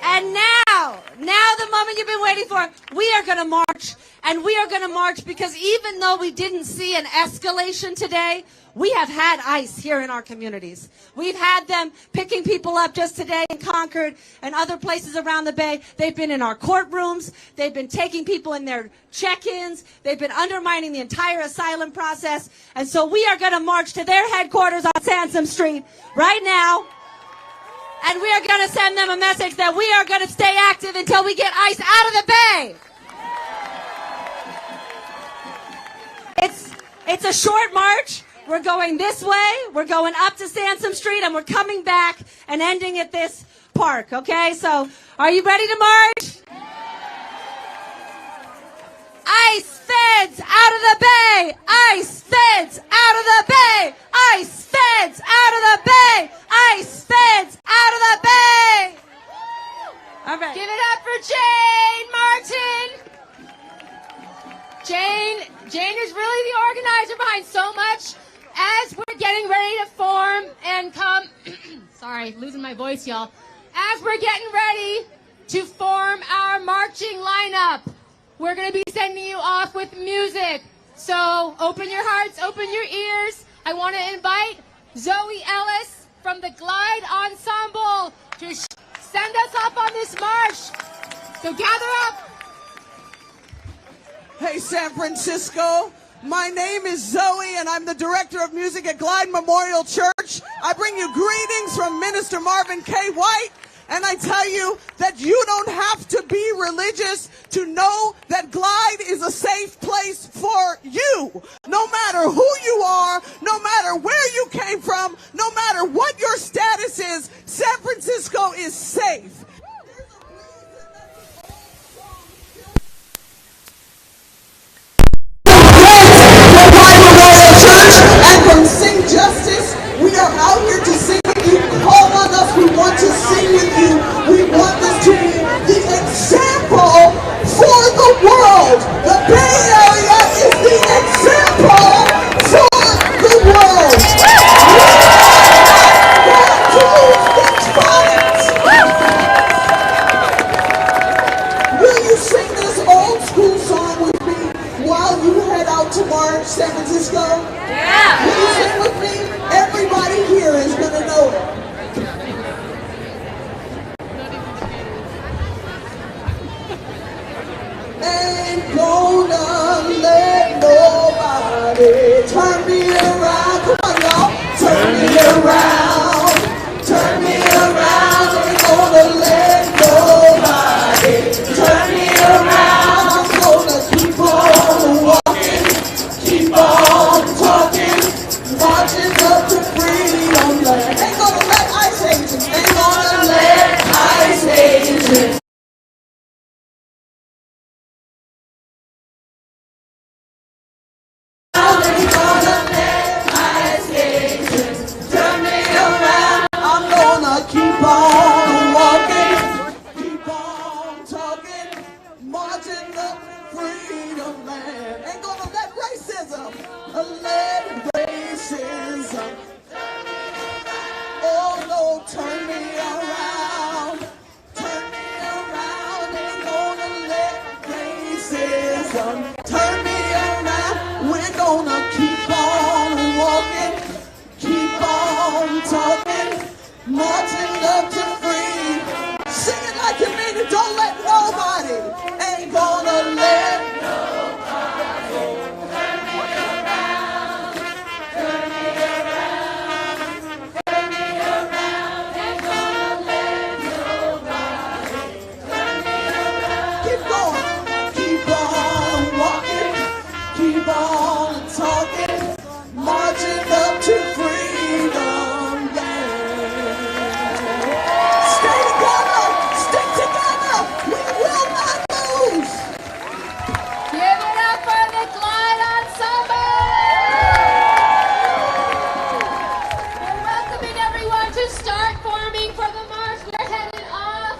And now the moment you've been waiting for, we are going to march. And we are going to march because even though we didn't see an escalation today, we have had ICE here in our communities. We've had them picking people up just today in Concord and other places around the Bay. They've been in our courtrooms. They've been taking people in their check-ins. They've been undermining the entire asylum process. And so we are going to march to their headquarters on Sansom Street right now. And we are going to send them a message that we are going to stay active until we get ICE out of the Bay. It's a short march. We're going this way. We're going up to Sansom Street, and we're coming back and ending at this park, okay? So are you ready to march? ICE feds out of the Bay! ICE feds out of the Bay! ICE feds out of the Bay! ICE feds out of the Bay! All right. Give it up for Jane Martin! Jane is really the organizer behind so much. As we're getting ready to form and come, sorry, losing my voice, y'all. As we're getting ready to form our marching lineup, we're going to be sending you off with music. So open your hearts, open your ears. I want to invite Zoe Ellis from the Glide Ensemble to send us off on this march. So gather up. Hey, San Francisco. My name is Zoe, and I'm the Director of Music at Glide Memorial Church. I bring you greetings from Minister Marvin K. White, and I tell you that you don't have to be religious to know that Glide is a safe place for you. No matter who you are, no matter where you came from, no matter what your status is, San Francisco is safe. From Sing Justice, we are out here to sing with you. Call on us. We want to sing with you. We want this to be the example for the world. The Bay Area is the example for the world. Will you sing this old school song with me while you head out to march, San Francisco? Yeah. Will you sing with me? Everybody here is going to know it. Ain't gonna let nobody turn me around. Come on, y'all. Turn me around. Turn me around. Ain't gonna let nobody turn me around. I'm gonna keep on walking, keep on talking, marching up to freedom land. Ain't gonna let ICE agents, ain't gonna let ICE agents marching up freedom land. Ain't gonna let racism, let racism. Oh no, turn me around. Turn me around. Ain't gonna let racism turn me around. We're gonna keep on walking, keep on talking, marching up to free. Sing it like you mean it. Don't let nobody, ain't gonna let nobody turn me around, turn me around, turn me around. Ain't gonna let nobody turn me around. Keep going, keep on walking, keep on talking, marching up to freedom, yeah. Stay together, stick together, we will not lose. Give it up for the Glide Ensemble! We're welcoming everyone to start forming for the march. We're headed off.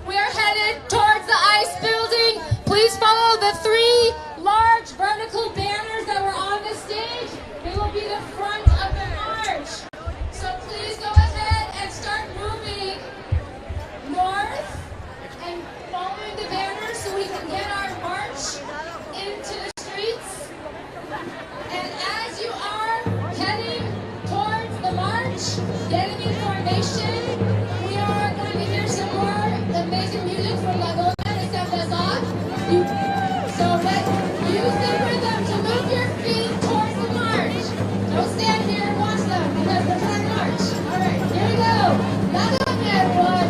We are headed towards the ICE building. Please follow the 3 large vertical banners that were on the stage. They will be the front of the march. So please go ahead and start moving north and following the banners so we can get our march into the streets. And as you are heading towards the march, getting in formation, we are going to hear some more amazing music from La Goma to send us off. So let's use the rhythm to move your feet towards the march. Don't stand here and watch them because we're trying to march. All right, here we go. La Goma, everyone.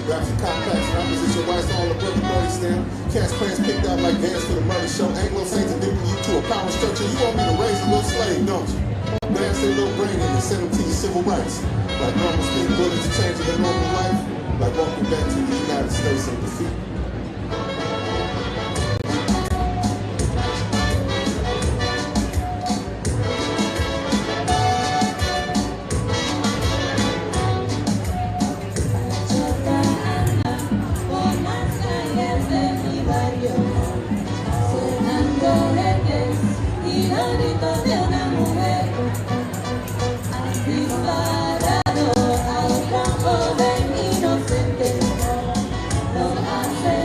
Raps and compacts, opposition whites on the brother party stamp. Cash plans picked out like dance for the murder show. Anglo Saints addicting you to a power structure. You want me to raise a little slave, don't you? Man, say little brain and send them to your civil rights. Like normal speed bullets changing their normal life. Like walking back to the United States in defeat. Disparado a un campo de inocentes, no hace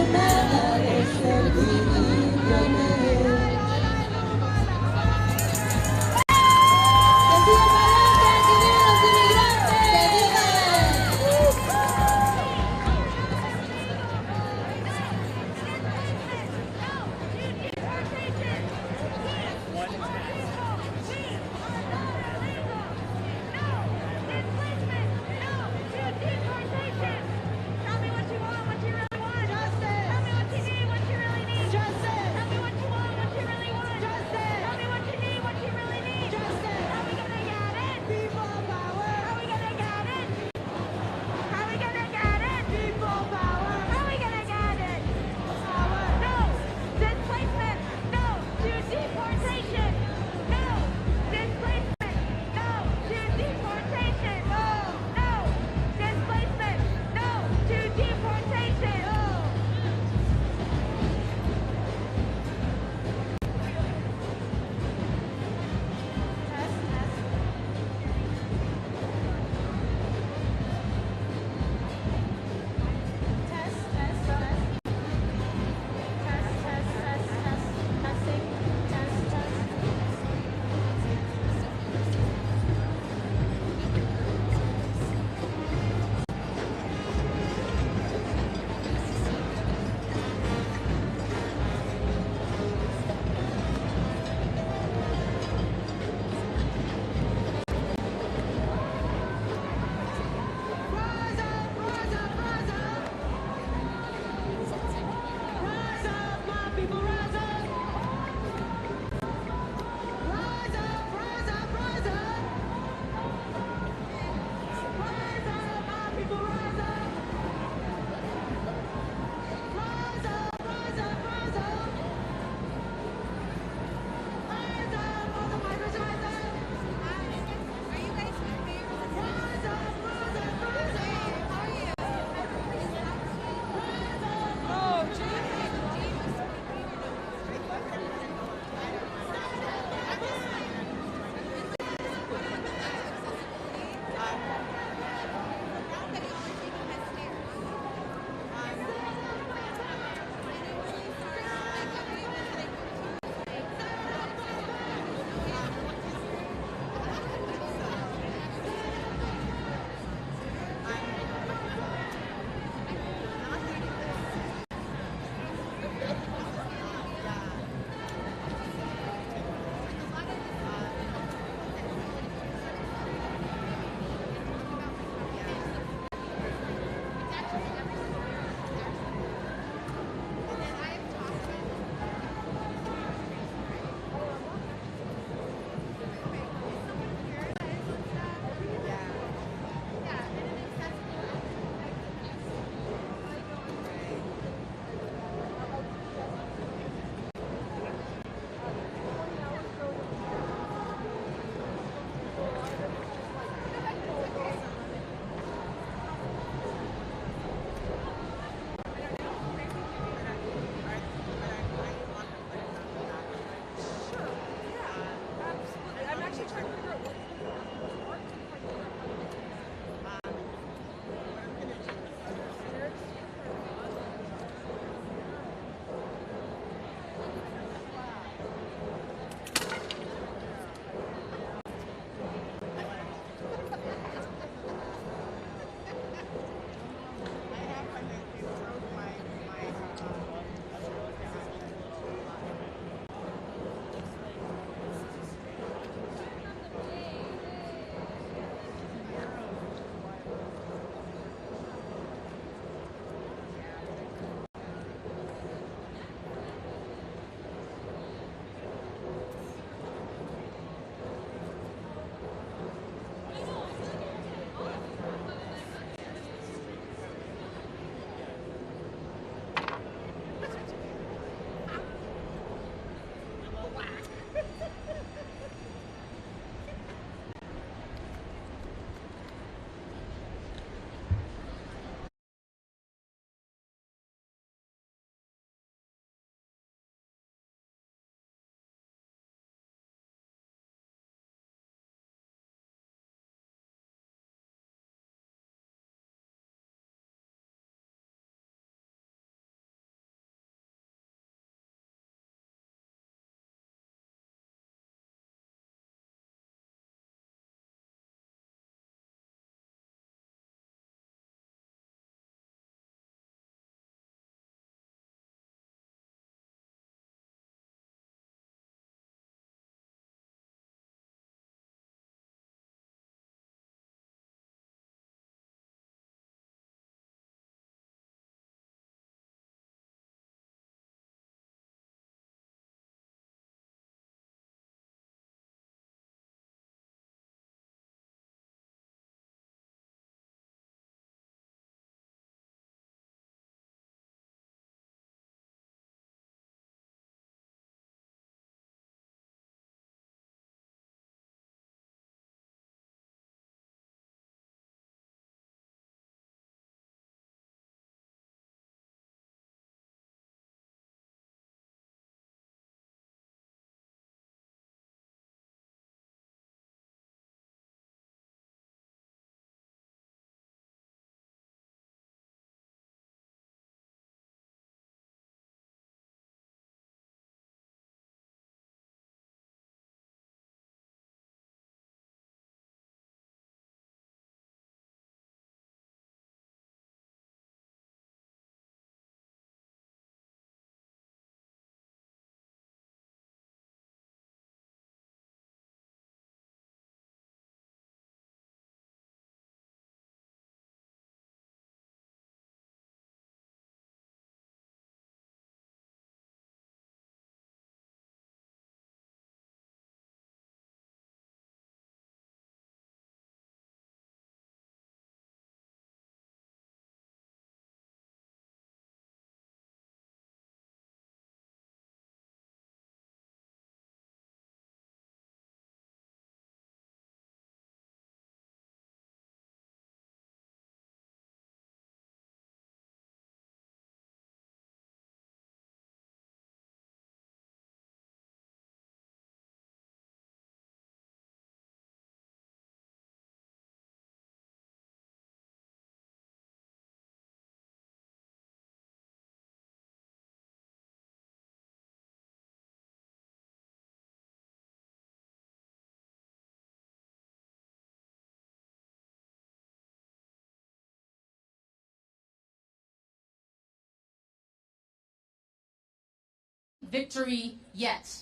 victory yet.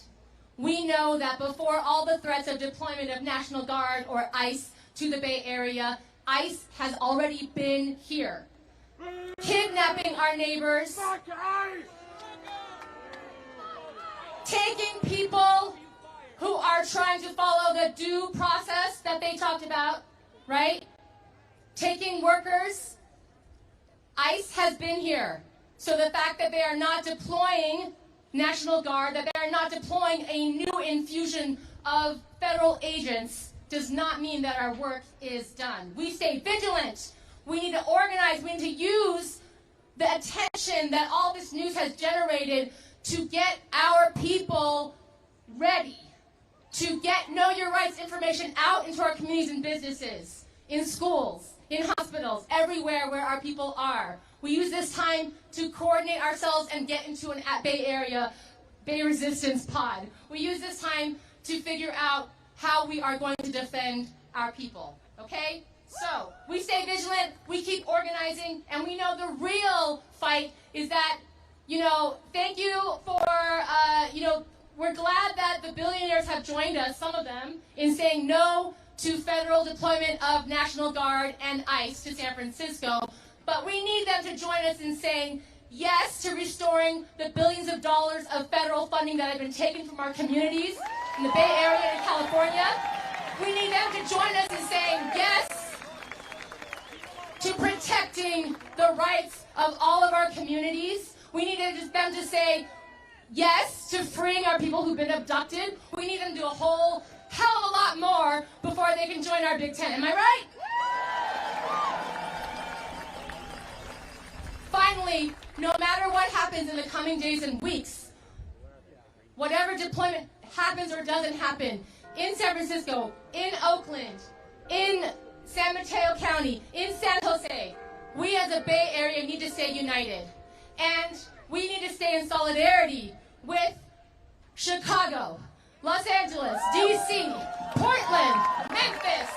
We know that before all the threats of deployment of National Guard or ICE to the Bay Area, ICE has already been here, kidnapping our neighbors, taking people who are trying to follow the due process that they talked about, right? Taking workers. ICE has been here. So the fact that they are not deploying National Guard, that they are not deploying a new infusion of federal agents does not mean that our work is done. We stay vigilant. We need to organize. We need to use the attention that all this news has generated to get our people ready, to get Know Your Rights information out into our communities and businesses, in schools, in hospitals, everywhere where our people are. We use this time to coordinate ourselves and get into an Bay Area Bay Resistance pod. We use this time to figure out how we are going to defend our people, okay? So, we stay vigilant, we keep organizing, and we know the real fight is that, thank you for, we're glad that the billionaires have joined us, some of them, in saying no to federal deployment of National Guard and ICE to San Francisco. But we need them to join us in saying yes to restoring the billions of dollars of federal funding that have been taken from our communities in the Bay Area and California. We need them to join us in saying yes to protecting the rights of all of our communities. We need them to say yes to freeing our people who've been abducted. We need them to do a whole hell of a lot more before they can join our Big Ten. Am I right? Finally, no matter what happens in the coming days and weeks, whatever deployment happens or doesn't happen, in San Francisco, in Oakland, in San Mateo County, in San Jose, we as a Bay Area need to stay united. And we need to stay in solidarity with Chicago, Los Angeles, D.C., Portland, Memphis,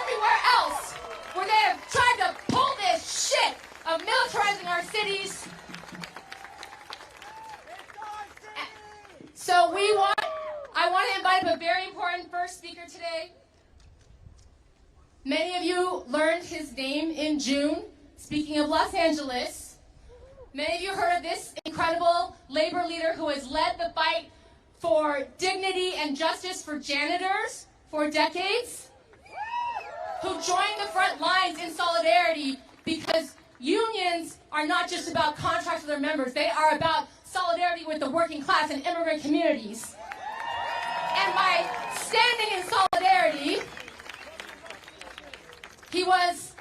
everywhere else where they have tried to pull this shit of militarizing our cities. So I want to invite up a very important first speaker today. Many of you learned his name in June. Speaking of Los Angeles, many of you heard of this incredible labor leader who has led the fight for dignity and justice for janitors for decades, who joined the front lines in solidarity because unions are not just about contracts with their members, they are about solidarity with the working class and immigrant communities. And by standing in solidarity, he was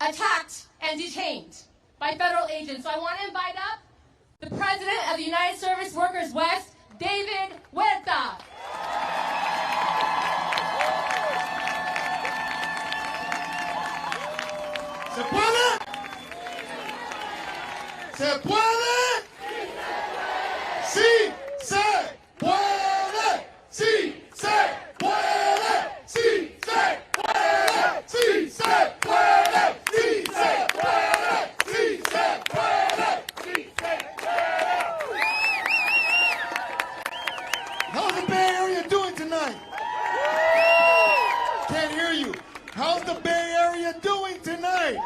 attacked and detained by federal agents. So I want to invite up the president of the United Service Workers West, David Huerta. ¿Se puede? ¿Se puede? Sí se puede. Sí se puede. Sí se puede. Sí se puede. Sí se puede. Sí se puede. Sí se puede. How's the Bay Area doing tonight? Can't hear you. How's the Bay Area doing tonight?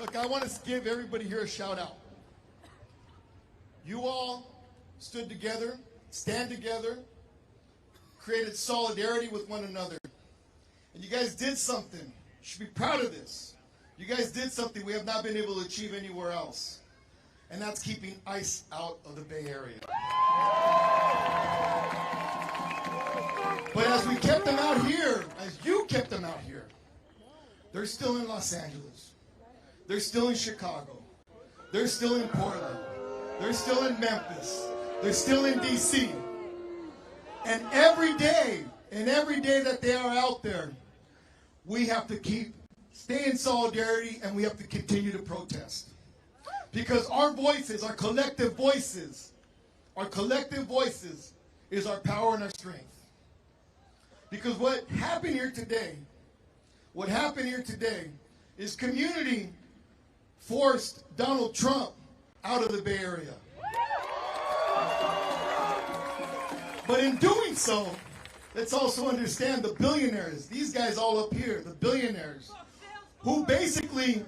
Look, I want to give everybody here a shout out. You all stood together, stand together, created solidarity with one another. And you guys did something. You should be proud of this. You guys did something we have not been able to achieve anywhere else. And that's keeping ICE out of the Bay Area. But as we kept them out here, as you kept them out here, they're still in Los Angeles. They're still in Chicago. They're still in Portland. They're still in Memphis. They're still in D.C. And every day that they are out there, we have to stay in solidarity, and we have to continue to protest. Because our voices, our collective voices is our power and our strength. Because what happened here today is community forced Donald Trump out of the Bay Area. But in doing so, let's also understand the billionaires, these guys all up here, the billionaires, who basically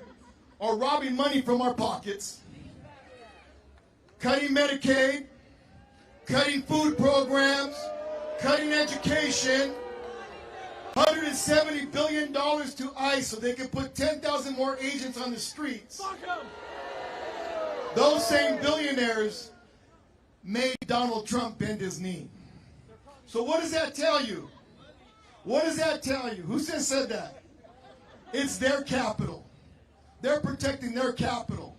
are robbing money from our pockets, cutting Medicaid, cutting food programs, cutting education, $170 billion to ICE so they can put 10,000 more agents on the streets. Those same billionaires made Donald Trump bend his knee. So what does that tell you? What does that tell you? Who said that? It's their capital. They're protecting their capital.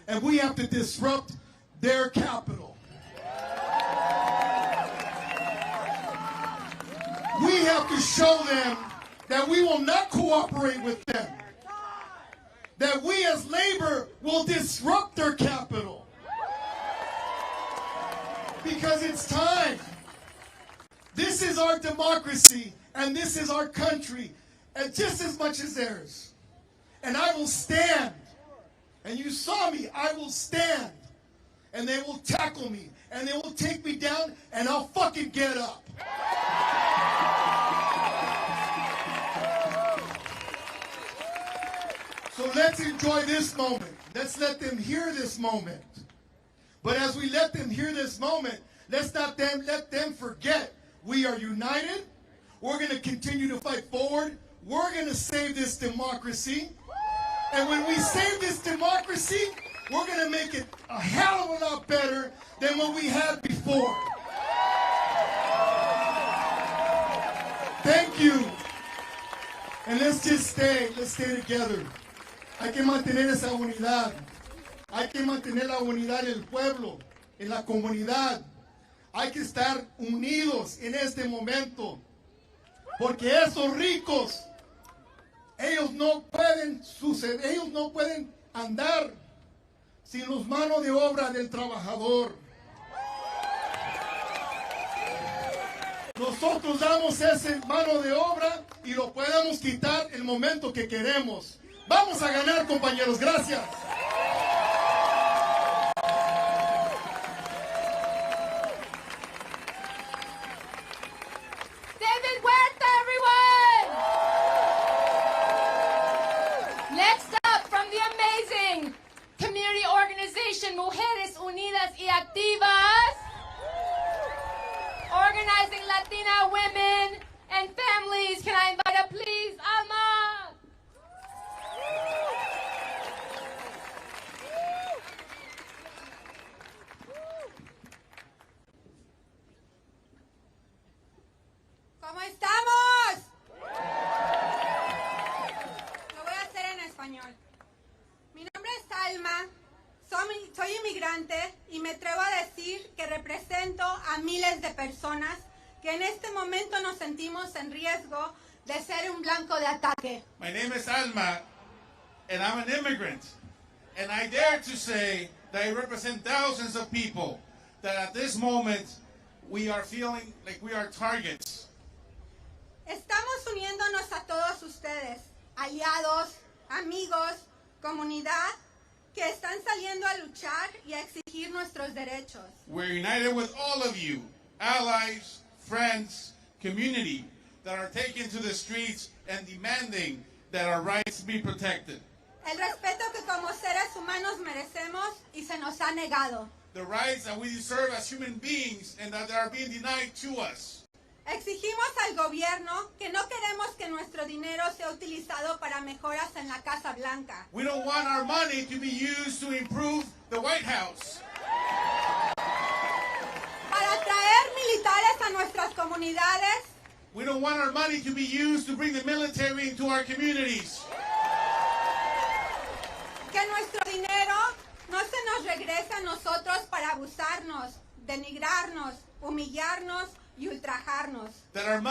And we have to disrupt their capital. We have to show them that we will not cooperate with them. That we as labor will disrupt their capital. Because it's time. This is our democracy, and this is our country, and just as much as theirs. And I will stand. And you saw me, I will stand. And they will tackle me, and they will take me down, and I'll fucking get up. So let's enjoy this moment. Let's let them hear this moment. But as we let them hear this moment, let's not let them forget we are united. We're going to continue to fight forward. We're going to save this democracy. And when we save this democracy, we're going to make it a hell of a lot better than what we had before. Thank you. And let's stay together. Hay que mantener esa unidad. Hay que mantener la unidad del pueblo, en la comunidad. Hay que estar unidos en este momento. Porque esos ricos, ellos no pueden suceder, ellos no pueden andar sin los manos de obra del trabajador. Nosotros damos esa mano de obra y lo podemos quitar el momento que queremos. Vamos a ganar, compañeros. Gracias. David Huerta, everyone! Next up, from the amazing community organization Mujeres Unidas y Activas, organizing Latina women and families. Can I invite up, please, Alma? ¿Cómo estamos? Lo voy a hacer en español. Mi nombre es Alma, soy inmigrante y me atrevo a decir que represento a miles de personas que en este momento nos sentimos en riesgo de ser un blanco de ataque. My name is Alma, and I'm an immigrant. And I dare to say that I represent thousands of people that at this moment we are feeling like we are targets. Estamos uniéndonos a todos ustedes, aliados, amigos, comunidad, que están saliendo a luchar y a exigir nuestros derechos. We're united with all of you, allies, friends, community, that are taking to the streets and demanding that our rights be protected. El respeto que como seres humanos merecemos y se nos ha negado. The rights that we deserve as human beings and that are being denied to us. Exigimos al gobierno que no queremos que nuestro dinero sea utilizado para mejoras en la Casa Blanca. We don't want our money to be used to improve the White House. Para traer militares a nuestras comunidades. We don't want our money to be used to bring the military into our communities. Que nuestro dinero no se nos regrese a nosotros para abusarnos, denigrarnos, humillarnos y ultrajarnos. That our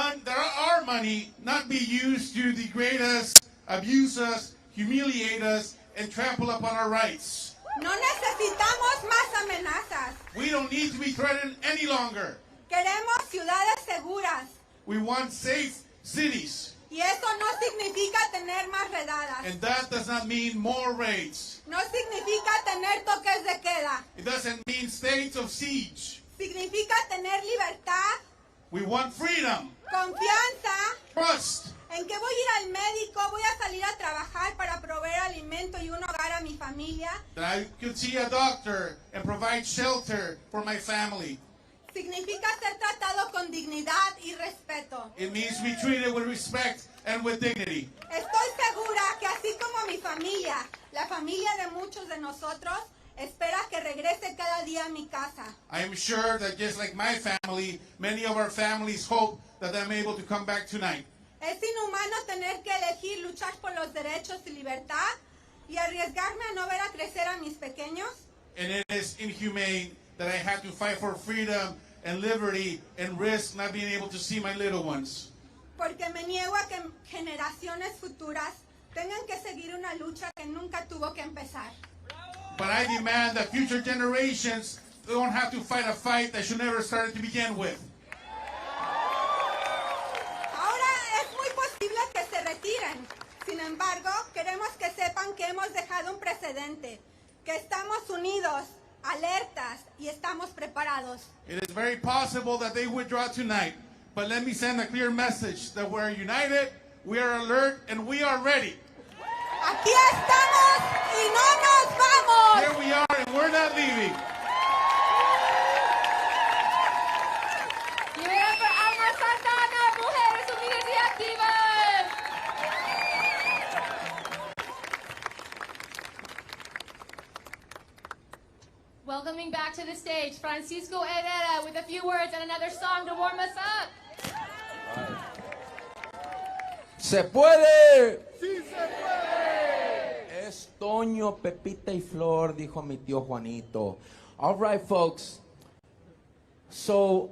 money not be used to degrade us, abuse us, humiliate us, and trample upon our rights. No necesitamos más amenazas. We don't need to be threatened any longer. Queremos ciudades seguras. We want safe cities. Y eso no significa tener más redadas. And that does not mean more raids. No significa tener toques de queda. It doesn't mean states of siege. Significa tener libertad, We want freedom, confianza, trust, en que voy a ir al médico, voy a salir a trabajar para proveer alimento y un hogar a mi familia. that I could see a doctor and provide shelter for my family. Significa ser tratado con dignidad y respeto. It means be treated with respect and with dignity. Estoy segura que así como mi familia, la familia de muchos de nosotros, espera que regrese cada día a mi casa. I am sure that just like my family, many of our families hope that I'm able to come back tonight. Es inhumano tener que elegir luchar por los derechos y libertad y arriesgarme a no ver a crecer a mis pequeños. And it is inhumane that I have to fight for freedom and liberty and risk not being able to see my little ones. Porque me niego a que generaciones futuras tengan que seguir una lucha que nunca tuvo que empezar. But I demand that future generations don't have to fight a fight that should never start to begin with. Ahora es muy posible que se retiren. Sin embargo, queremos que sepan que hemos dejado un precedente, que estamos unidos, alertas y estamos preparados. It is very possible that they withdraw tonight, but let me send a clear message that we're united, we are alert, and we are ready. Aquí estamos y no nos vamos. Here we are, and we're not leaving. Give it up for Alma Santana, Mujeres Unidas y Activas. Welcoming back to the stage, Francisco Herrera with a few words and another song to warm us up. ¡Se puede! ¡Sí se puede! Es Toño, Pepita y Flor, dijo mi tío Juanito. All right, folks. So,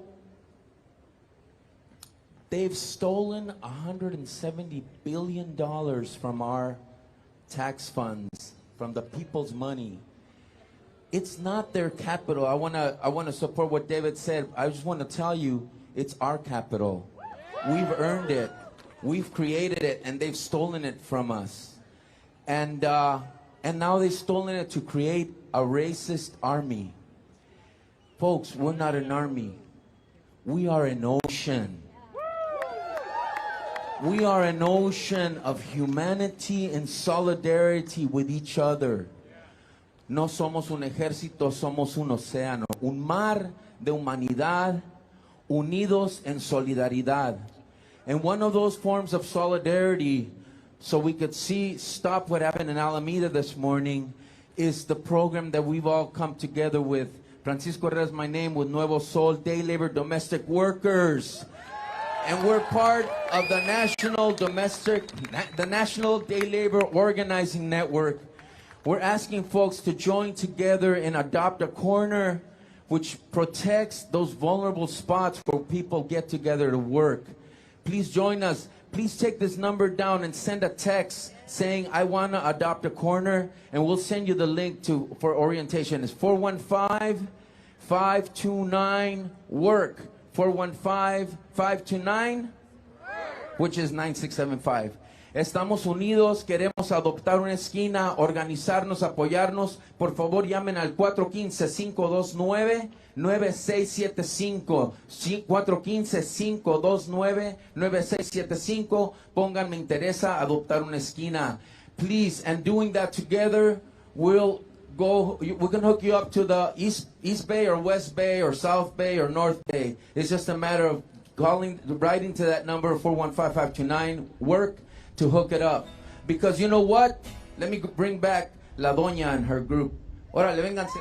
they've stolen $170 billion from our tax funds, from the people's money. It's not their capital. I wanna support what David said. I just want to tell you, it's our capital. We've earned it. We've created it, and they've stolen it from us. And now they've stolen it to create a racist army. Folks, we're not an army. We are an ocean. We are an ocean of humanity and solidarity with each other. No somos un ejército, somos un océano, un mar de humanidad, unidos en solidaridad. And one of those forms of solidarity, so we could stop what happened in Alameda this morning, is the program that we've all come together with. Francisco Herrera is my name, with Nuevo Sol, Day Labor Domestic Workers. And we're part of the National Day Labor Organizing Network. We're asking folks to join together and adopt a corner which protects those vulnerable spots where people get together to work. Please join us. Please take this number down and send a text saying, I want to adopt a corner, and we'll send you the link for orientation. It's 415-529-WORK. 415-529, which is 9675. Estamos unidos, queremos adoptar una esquina, organizarnos, apoyarnos. Por favor, llamen al 415-529-9675. 415-529-9675. Pongan, me interesa adoptar una esquina. Please, and doing that together, we can hook you up to the East Bay or West Bay or South Bay or North Bay. It's just a matter of writing to that number, 415-529-WORK, to hook it up. Because you know what? Let me bring back La Doña and her group. Órale, vénganse.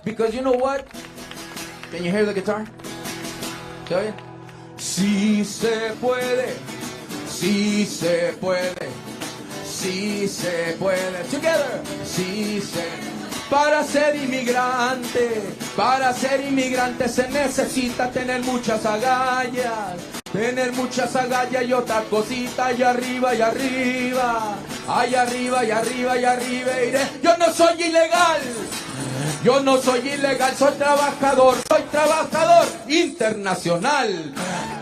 Because you know what? Can you hear the guitar? ¿Se oye? Sí se puede, sí se puede, sí se puede. Together. Sí se. Para ser inmigrante se necesita tener muchas agallas. Tener muchas agallas y otra cosita, y arriba, y arriba. Ay, arriba, y arriba, y arriba iré. Yo no soy ilegal. Yo no soy ilegal, soy trabajador internacional.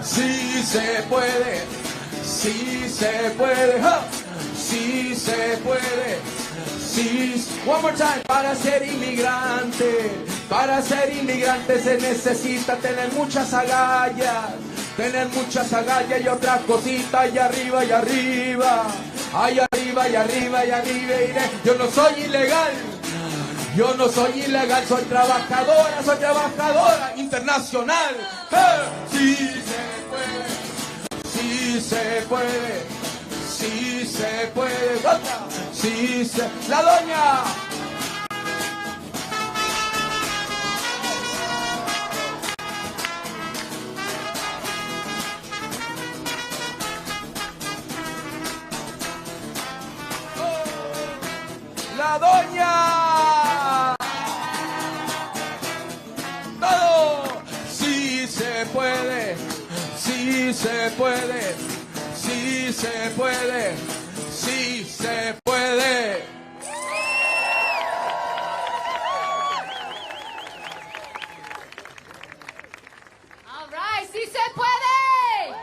Sí se puede, sí se puede, sí se puede, sí. One more time. Para ser inmigrante se necesita tener muchas agallas y otras cositas, y arriba, ay, arriba, iré. Yo no soy ilegal, soy trabajadora internacional. Sí se puede, sí se puede, sí se... La doña. La doña. Todo. Sí se puede, sí se puede, sí se puede, sí se puede. All right, sí se puede.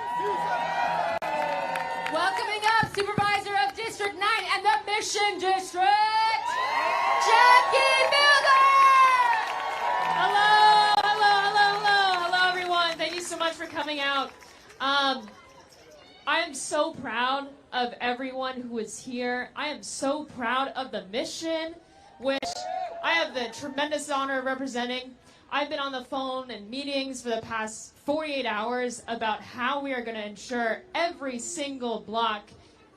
Welcoming up Supervisor of District 9 and the Mission District, Jackie Miller. Hello, everyone. Thank you so much for coming out. I am so proud of everyone who is here. I am so proud of the mission, which I have the tremendous honor of representing. I've been on the phone and meetings for the past 48 hours about how we are going to ensure every single block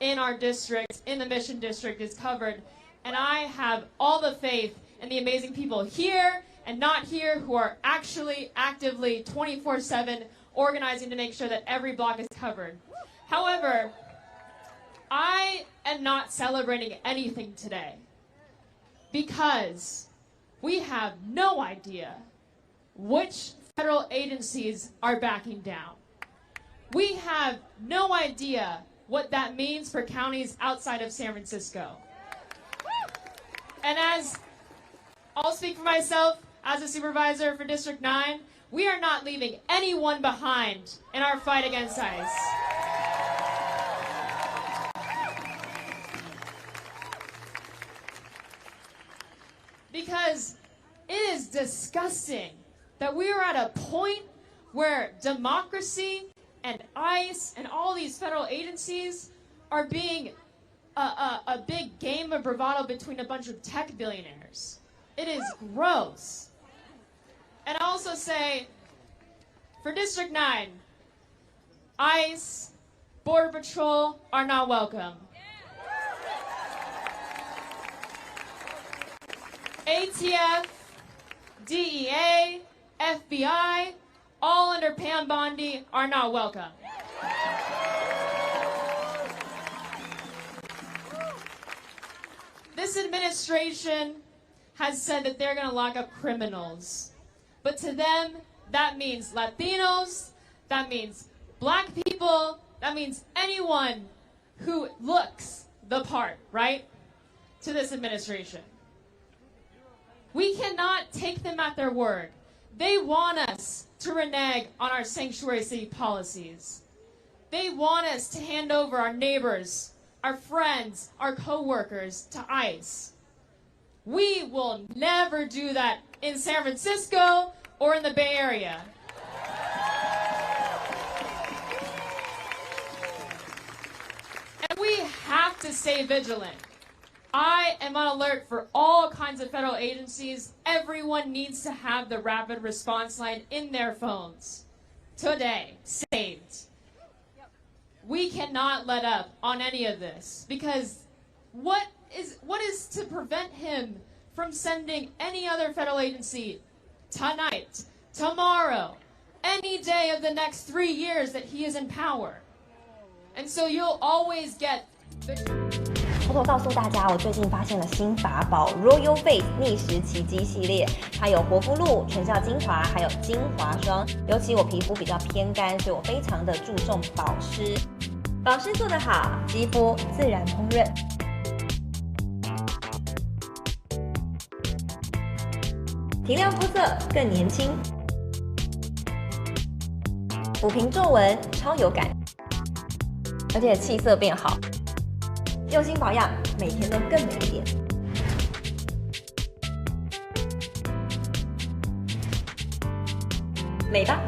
in our district, in the Mission District, is covered. And I have all the faith in the amazing people here and not here who are actually actively 24/7 organizing to make sure that every block is covered. However, I am not celebrating anything today because we have no idea which federal agencies are backing down. We have no idea what that means for counties outside of San Francisco. And as I'll speak for myself as a supervisor for District 9, we are not leaving anyone behind in our fight against ICE. Because it is disgusting that we are at a point where democracy and ICE and all these federal agencies are being a big game of bravado between a bunch of tech billionaires. It is gross. And I also say, for District 9, ICE, Border Patrol are not welcome. ATF, DEA, FBI, all under Pam Bondi are not welcome. This administration has said that they're going to lock up criminals. But to them, that means Latinos, that means black people, that means anyone who looks the part, right, to this administration. We cannot take them at their word. They want us to renege on our sanctuary city policies. They want us to hand over our neighbors, our friends, our co-workers to ICE. We will never do that in San Francisco or in the Bay Area. And we have to stay vigilant. I am on alert for all kinds of federal agencies. Everyone needs to have the rapid response line in their phones. Today, saved. We cannot let up on any of this because what is to prevent him from sending any other federal agency tonight, tomorrow, any day of the next 3 years that he is in power? And so you'll always get the... 偷偷告诉大家，我最近发现了新法宝 Royal Face 逆时奇迹系列，它有活肤露、全效精华，还有精华霜。尤其我皮肤比较偏干，所以我非常的注重保湿。保湿做得好，肌肤自然烹润。提亮肤色更年轻，抚平皱纹超有感。而且气色变好。用心保养，每天都更美一点。美吧。